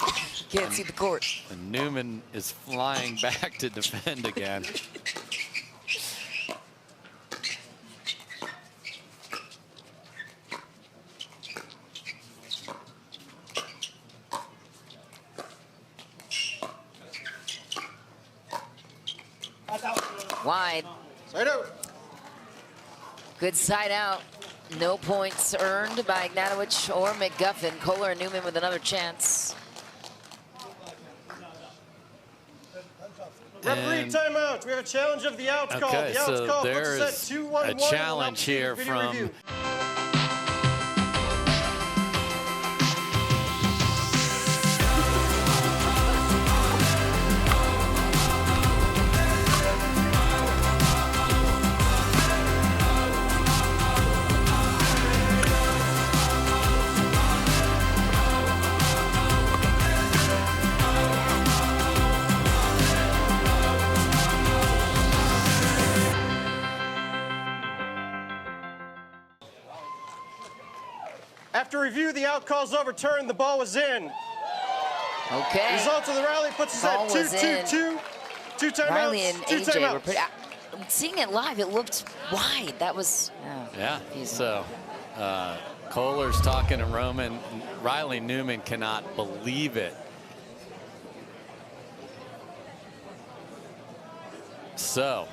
Can't see the court. And Newman is flying back to defend again. Wide. Side out. Good side out. No points earned by Ignatowich or McGuffin. Koller and Newman with another chance. Referee timeout. We have a challenge of the outs call. Okay, The outs so call there's puts us at 2-1-1. a challenge here from review. After review, the out call's overturned. The ball was in. Okay. Result of the rally puts us Ball at was 2-2-2. Two timeouts. Riley and two AJ timeouts. were pretty... Seeing it live, it looked wide. That was... Yeah, confusing. so Koller's talking to Roman. Riley Newman cannot believe it. So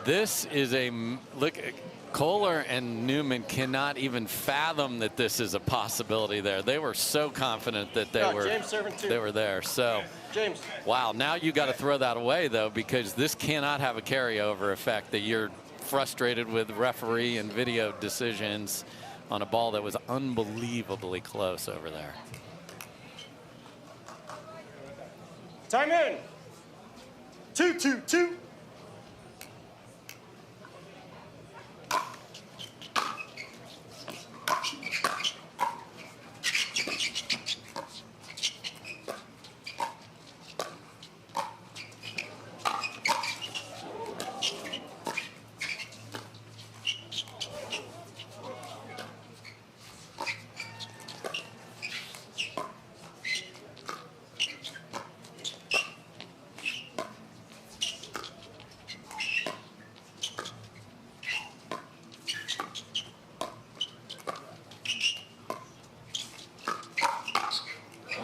this is a look. Koller and Newman cannot even fathom that this is a possibility there. They were so confident that they were there. So James. Wow, now you got to throw that away though, because this cannot have a carryover effect that you're frustrated with referee and video decisions on a ball that was unbelievably close over there. Time in. 2-2-2.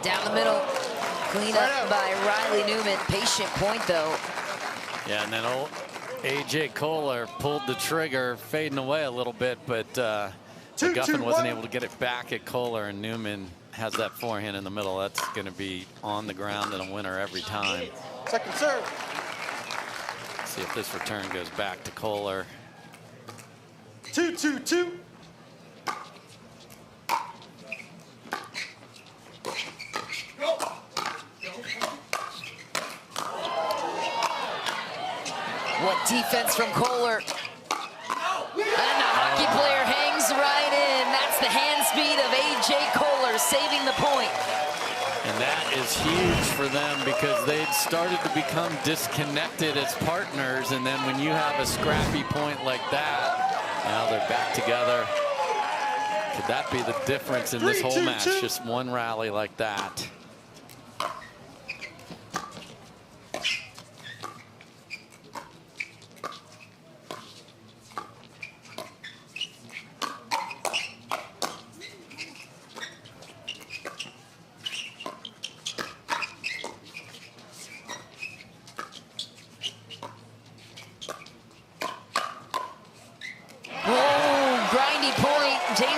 Down the middle. Clean up by Riley Newman. Patient point, though. Yeah, and then old A.J. Koller pulled the trigger, fading away a little bit, but McGuffin wasn't able to get it back at Koller, and Newman has that forehand in the middle. That's going to be on the ground and a winner every time. Second serve. See if this return goes back to Koller. 2-2-2. What defense from Koller. And the hockey player hangs right in. That's the hand speed of A.J. Koller saving the point. And that is huge for them because they'd started to become disconnected as partners. And then when you have a scrappy point like that, now they're back together. Could that be the difference in this whole match? Just one rally like that.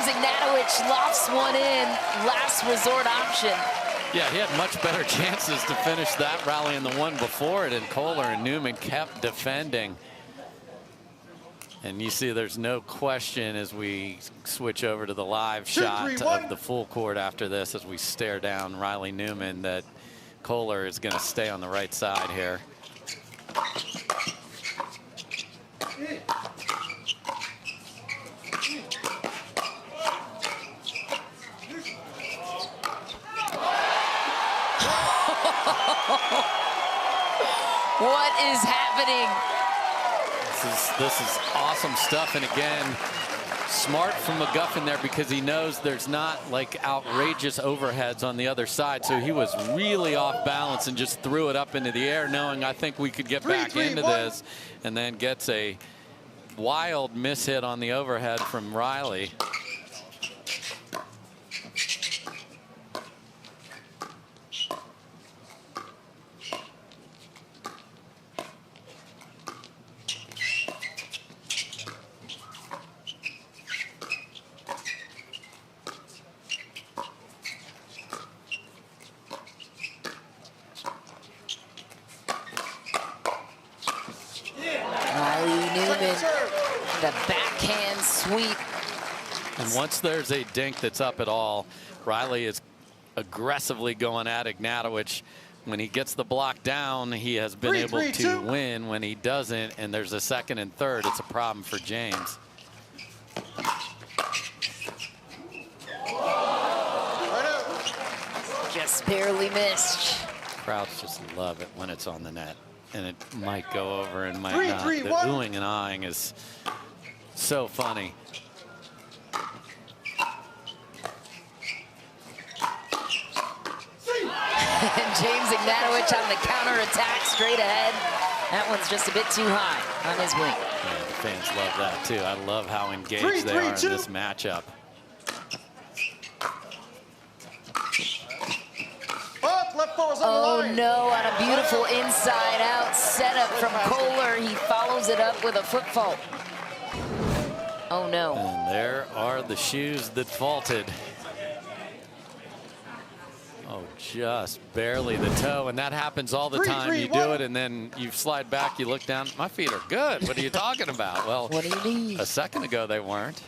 Ignatowich lofts one in, last resort option. Yeah, he had much better chances to finish that rally than the one before it, and Koller and Newman kept defending. And you see there's no question as we switch over to the live shot of the full court after this, as we stare down Riley Newman, that Koller is going to stay on the right side here. What is happening? This is awesome stuff, and again, smart from McGuffin there because he knows there's not like outrageous overheads on the other side, so he was really off balance and just threw it up into the air knowing I think we could get back into this, and then gets a wild miss hit on the overhead from Riley. The backhand sweep. And once there's a dink that's up at all, Riley is aggressively going at Ignatowich. When he gets the block down, he has been able to win. When he doesn't, and there's a second and third, it's a problem for James. Just barely missed. Crowds just love it when it's on the net. And it might go over and might not. The oohing and eyeing is so funny. And James Ignatowich on the counterattack straight ahead. That one's just a bit too high on his wing. Yeah, the fans love that too. I love how engaged they are in this matchup. Oh no, on a beautiful inside out setup from Koller. He follows it up with a foot fault. Oh no. And there are the shoes that faulted. Oh, just barely the toe, and that happens all the time. You do it and then you slide back, you look down, my feet are good. What are you talking about? Well, what do you need? A second ago they weren't.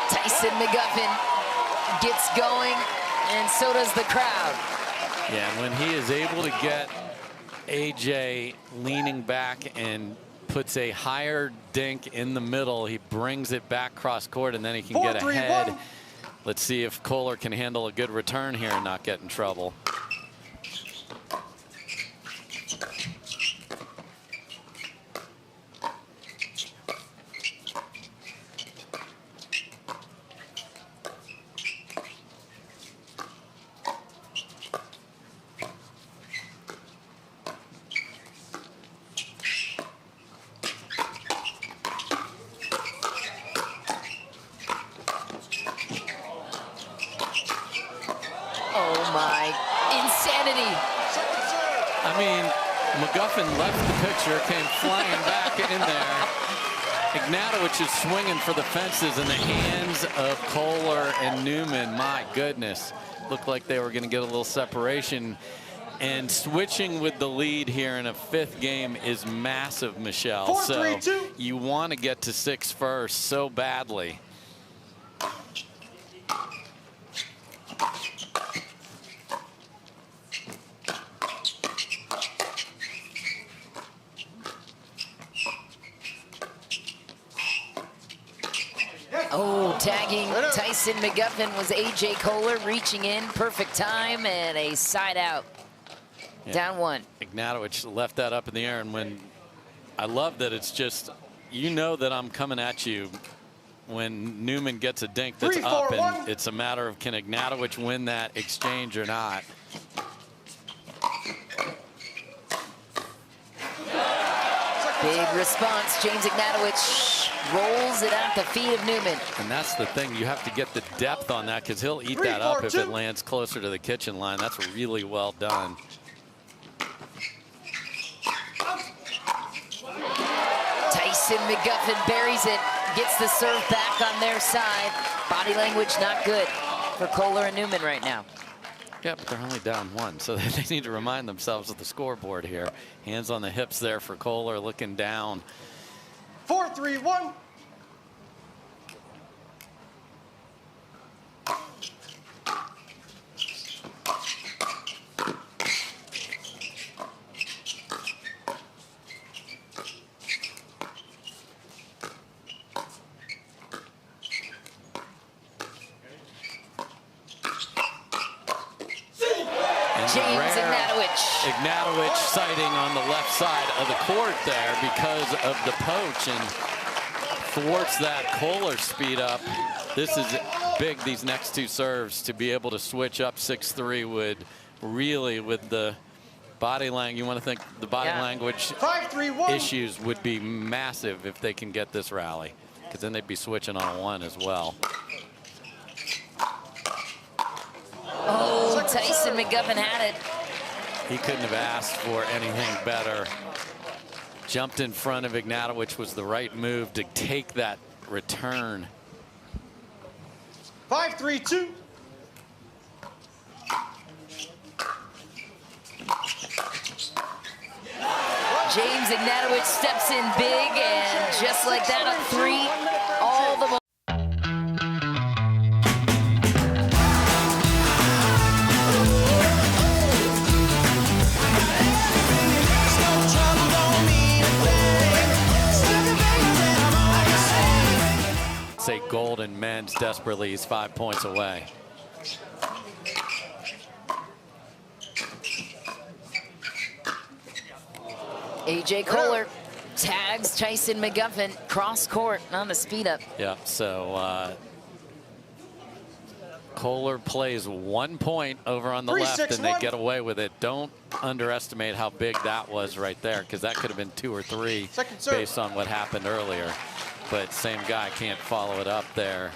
Tyson McGuffin gets going, and so does the crowd. Yeah, and when he is able to get AJ leaning back and puts a higher dink in the middle, he brings it back cross court, and then he can get ahead. Let's see if Koller can handle a good return here and not get in trouble. Oh my, insanity. I mean, McGuffin left the picture, came flying back in there. Ignatowich is swinging for the fences in the hands of Koller and Newman. My goodness, looked like they were going to get a little separation. And switching with the lead here in a 5th game is massive, Michelle. So you want to get to 6 first so badly. Oh, tagging Tyson McGuffin was A.J. Koller, reaching in, perfect time, and a side out. Yeah. Down 1. Ignatowich left that up in the air, and when I love that it's just, you know that I'm coming at you when Newman gets a dink that's up, and it's a matter of can Ignatowich win that exchange or not. Big response. James Ignatowich rolls it at the feet of Newman. And that's the thing. You have to get the depth on that because he'll eat that up if it lands closer to the kitchen line. That's really well done. Tyson McGuffin buries it, gets the serve back on their side. Body language not good for Koller and Newman right now. Yeah, but they're only down 1, so they need to remind themselves of the scoreboard here. Hands on the hips there for Koller, looking down. 4-3-1. James Ignatowich sighting on the left side of the court there because of the poach and thwarts that Koller speed up. This is big, these next 2 serves, to be able to switch up 6-3 would really, with the body language, you want to think the body language 5-3-1 issues would be massive if they can get this rally, because then they'd be switching on a 1 as well. Oh, Tyson McGuffin had it. He couldn't have asked for anything better. Jumped in front of Ignatowich was the right move to take that return. 5-3-2. James Ignatowich steps in big, and just like that, a 3, all the way. Say Golden men's desperately, he's 5 points away. A.J. Koller tags Tyson McGuffin cross court on the speed up. Yeah, so Koller plays 1 point over on the left, and they get away with it. Don't underestimate how big that was right there, because that could have been 2 or 3 based on what happened earlier. But same guy can't follow it up there.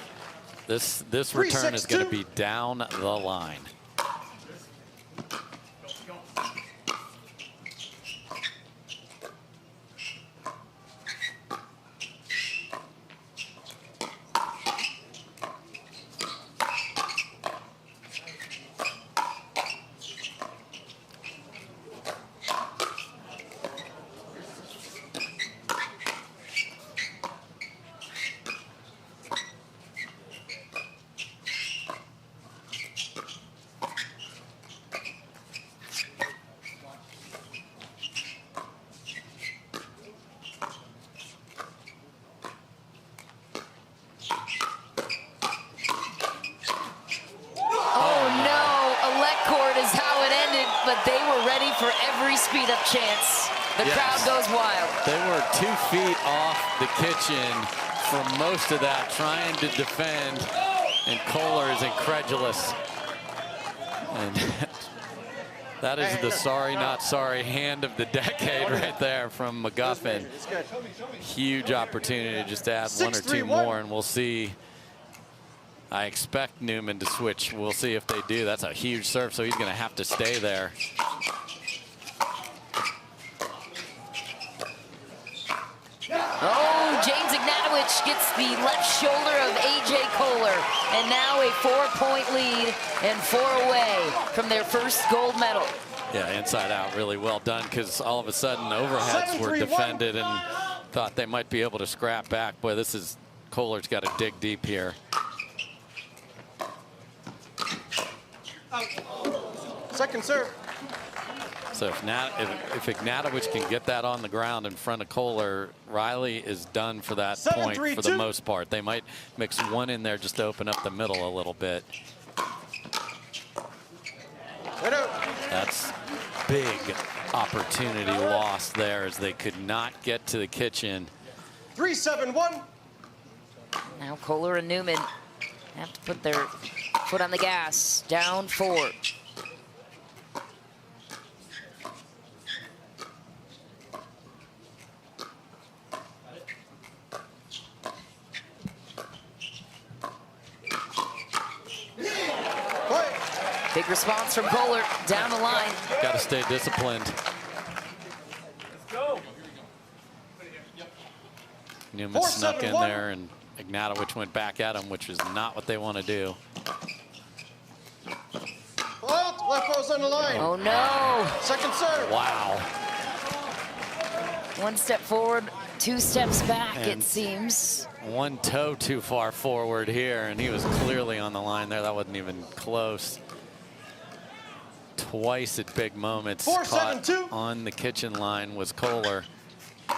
This return is going to be down the line. Speed up chance. The crowd goes wild. They were 2 feet off the kitchen for most of that, trying to defend, and Koller is incredulous. And that is the sorry not sorry hand of the decade right there from McGuffin. Huge opportunity just to add 1 or 2 more, and we'll see. I expect Newman to switch. We'll see if they do. That's a huge serve, so he's going to have to stay there. Oh, James Ignatowich gets the left shoulder of A.J. Koller, and now a 4-point lead and 4 away from their first gold medal. Yeah, inside out, really well done, because all of a sudden overheads were defended and thought they might be able to scrap back. Boy, this is, Koller's got to dig deep here. Second serve. So if Ignatowich can get that on the ground in front of Koller, Riley is done for that point for the most part. They might mix one in there just to open up the middle a little bit. That's big opportunity lost there, as they could not get to the kitchen. 3-7-1. Now Koller and Newman have to put their foot on the gas. Down 4. Big response from Koller down the line. Got to stay disciplined. Newman snuck in there, and Ignatowich went back at him, which is not what they want to do. Left ball's on the line. Oh no! Second serve. Wow. 1 step forward, 2 steps back, and it seems. 1 toe too far forward here, and he was clearly on the line there. That wasn't even close. Twice at big moments. 4-7-2. On the kitchen line was Koller. Oh,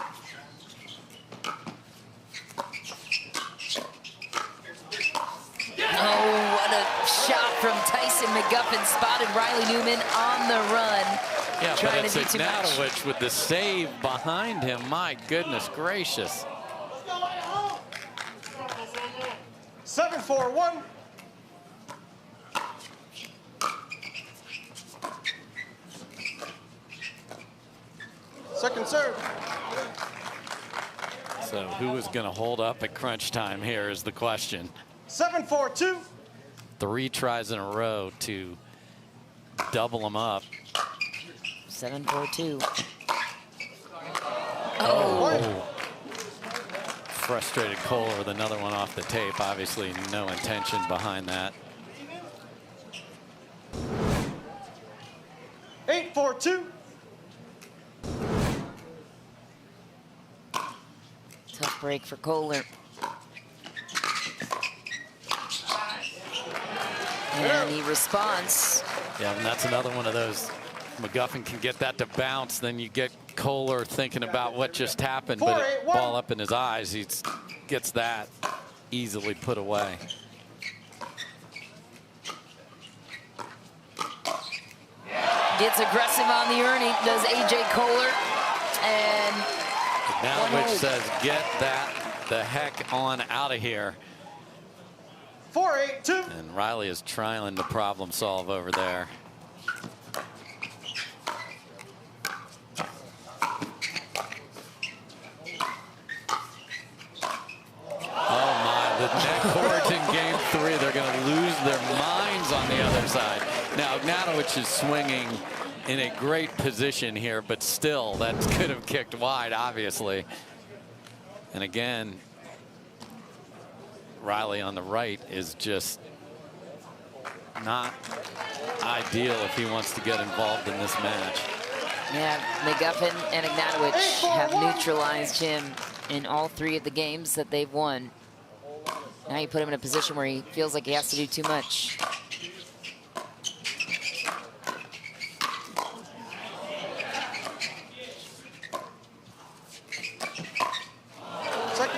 what a shot from Tyson. McGuffin spotted Riley Newman on the run. Yeah, but it's Ignatowich with the save behind him. My goodness gracious. 7-4-1. Second serve. So who is going to hold up at crunch time here is the question. 7-4-2. 3 tries in a row to double them up. 7-4-2. Oh. Frustrated Koller with another one off the tape. Obviously no intention behind that. 8-4-2. Tough break for Koller. And he responds. Yeah, and that's another one of those. McGuffin can get that to bounce, then you get Koller thinking about what just happened, but it ball up in his eyes. He gets that easily put away. Gets aggressive on the earning, does A.J. Koller. And Ignatowich says, get that the heck on out of here. 4-8-2. And Riley is trying to problem solve over there. Oh my, the net cords in game 3, they're going to lose their minds on the other side. Now Ignatowich is swinging in a great position here, but still that could have kicked wide, obviously. And again, Riley on the right is just not ideal if he wants to get involved in this match. yeah, McGuffin and Ignatowich have neutralized him in all 3 of the games that they've won. Now you put him in a position where he feels like he has to do too much.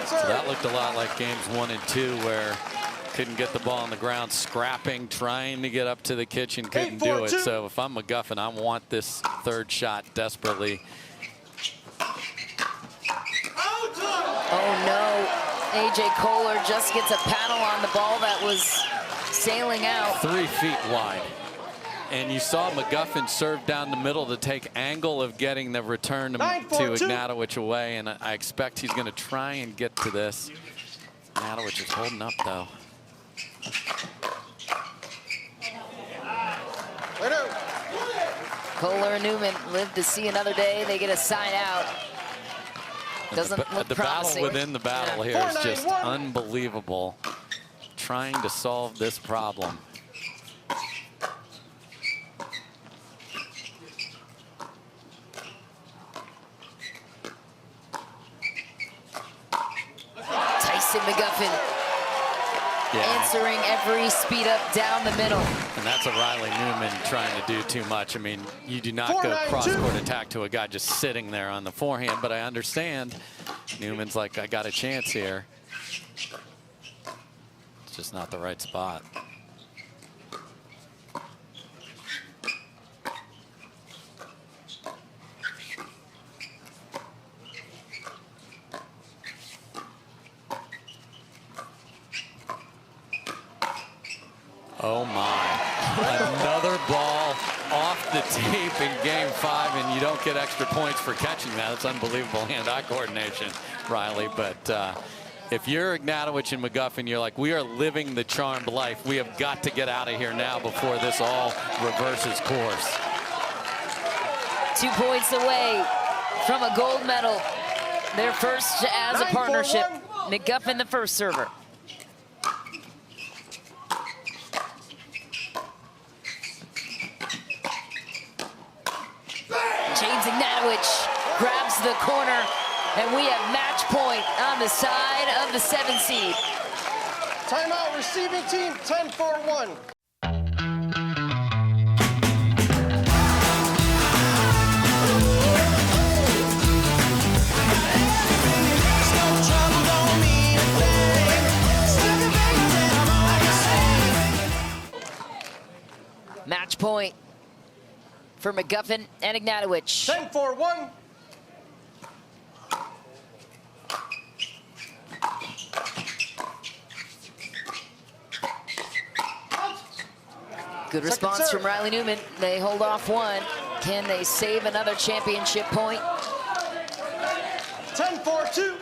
So that looked a lot like games 1 and 2, where couldn't get the ball on the ground, scrapping, trying to get up to the kitchen, couldn't do it. So if I'm McGuffin, I want this 3rd shot desperately. Oh no, A.J. Koller just gets a paddle on the ball that was sailing out. 3 feet wide. And you saw McGuffin serve down the middle to take angle of getting the return to Ignatowich away, and I expect he's going to try and get to this. Ignatowich is holding up, though. Koller and Newman live to see another day. They get a side out. Doesn't look the promising. Battle within the battle here is just unbelievable. Trying to solve this problem. McGuffin Yeah. answering every speed up down the middle. And that's a Riley Newman trying to do too much. I mean, you do not go 4-9-2. cross-court attack to a guy just sitting there on the forehand, but I understand Newman's like, I got a chance here. It's just not the right spot. Oh my, another ball off the tape in game 5, and you don't get extra points for catching that. It's unbelievable hand-eye coordination, Riley. But if you're Ignatowich and McGuffin, you're like, we are living the charmed life. We have got to get out of here now before this all reverses course. 2 points away from a gold medal. Their first as a partnership. McGuffin, the first server. James Ignatowich grabs the corner, and we have match point on the side of the 7 seed. Timeout, receiving team, 10-4-1. Match point for McGuffin and Ignatowich. 10-4-1. Good response from Riley Newman. They hold off one. Can they save another championship point? 10-4-2.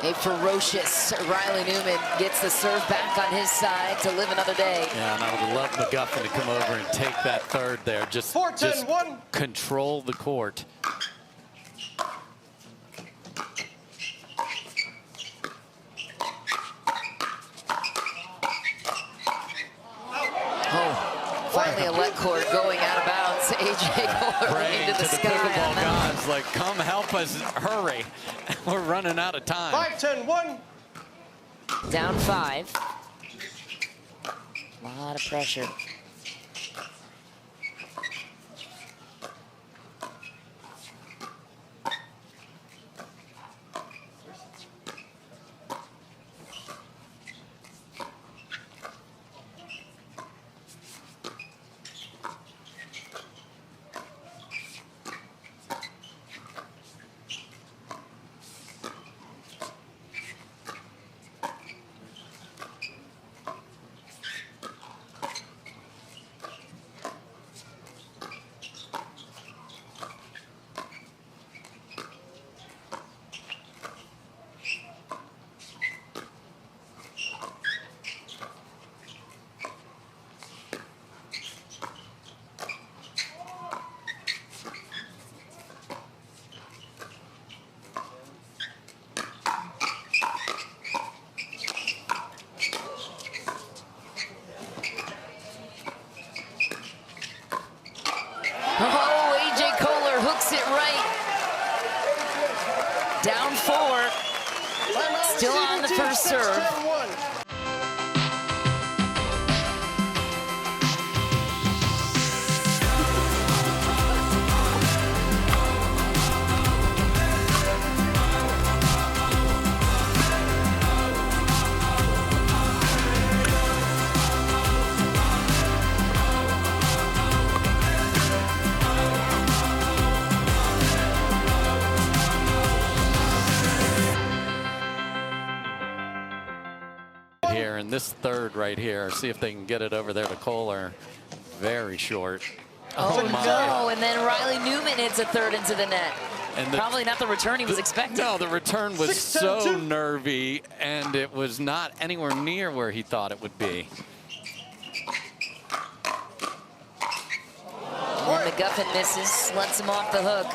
A ferocious Riley Newman gets the serve back on his side to live another day. Yeah, and I would love McGuffin to come over and take that third there. Just control the court. Oh, finally a let court going out of bounds. A.J. Koller Praying into the to the sky. pickleball gods, like, come help us, hurry. We're running out of time. 5-10-1. Down 5. A lot of pressure. Oh, A.J. Koller hooks it right. Down 4. Still on the first serve. 6-10-1. Here in this third right here, see if they can get it over there to Koller. Very short. Oh no, and then Riley Newman hits a third into the net. And probably not the return he was expecting. No, the return was 6-10-2. so nervy, and it was not anywhere near where he thought it would be. And McGuffin misses, lets him off the hook.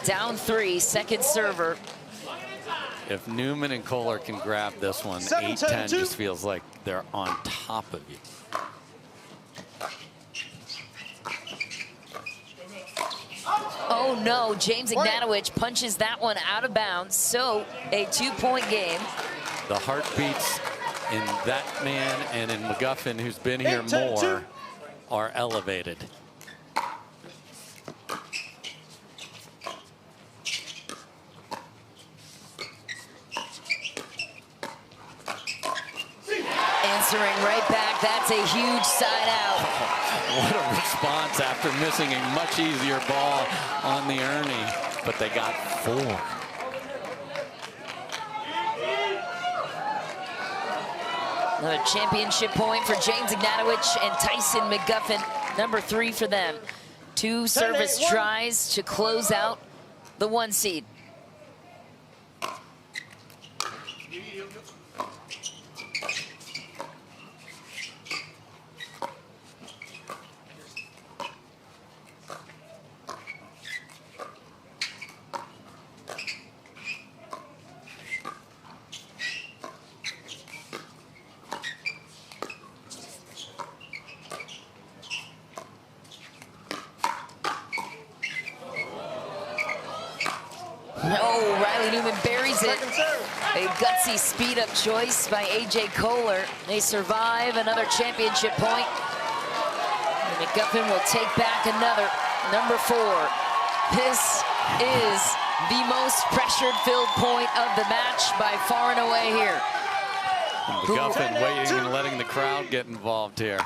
Down 3, second server. if Newman and Koller can grab this one, 8-10 just feels like they're on top of you. Oh no, James Ignatowich punches that one out of bounds, so a 2-point game. The heartbeats in that man and in McGuffin, who's been here more, are elevated. Answering right back, that's a huge side out. What a response after missing a much easier ball on the Ernie, but they got 4. Another championship point for James Ignatowich and Tyson McGuffin, number 3 for them. 2 service tries to close out the 1 seed. No, Riley Newman buries it. A gutsy speed-up choice by A.J. Koller. They survive another championship point. And McGuffin will take back another, number 4. This is the most pressure-filled point of the match by far and away here. McGuffin waiting and letting the crowd get involved here.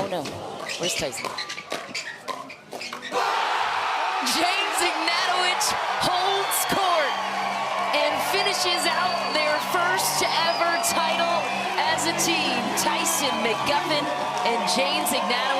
No, where's Tyson? James Ignatowich holds court and finishes out their first ever title as a team. Tyson McGuffin and James Ignatowich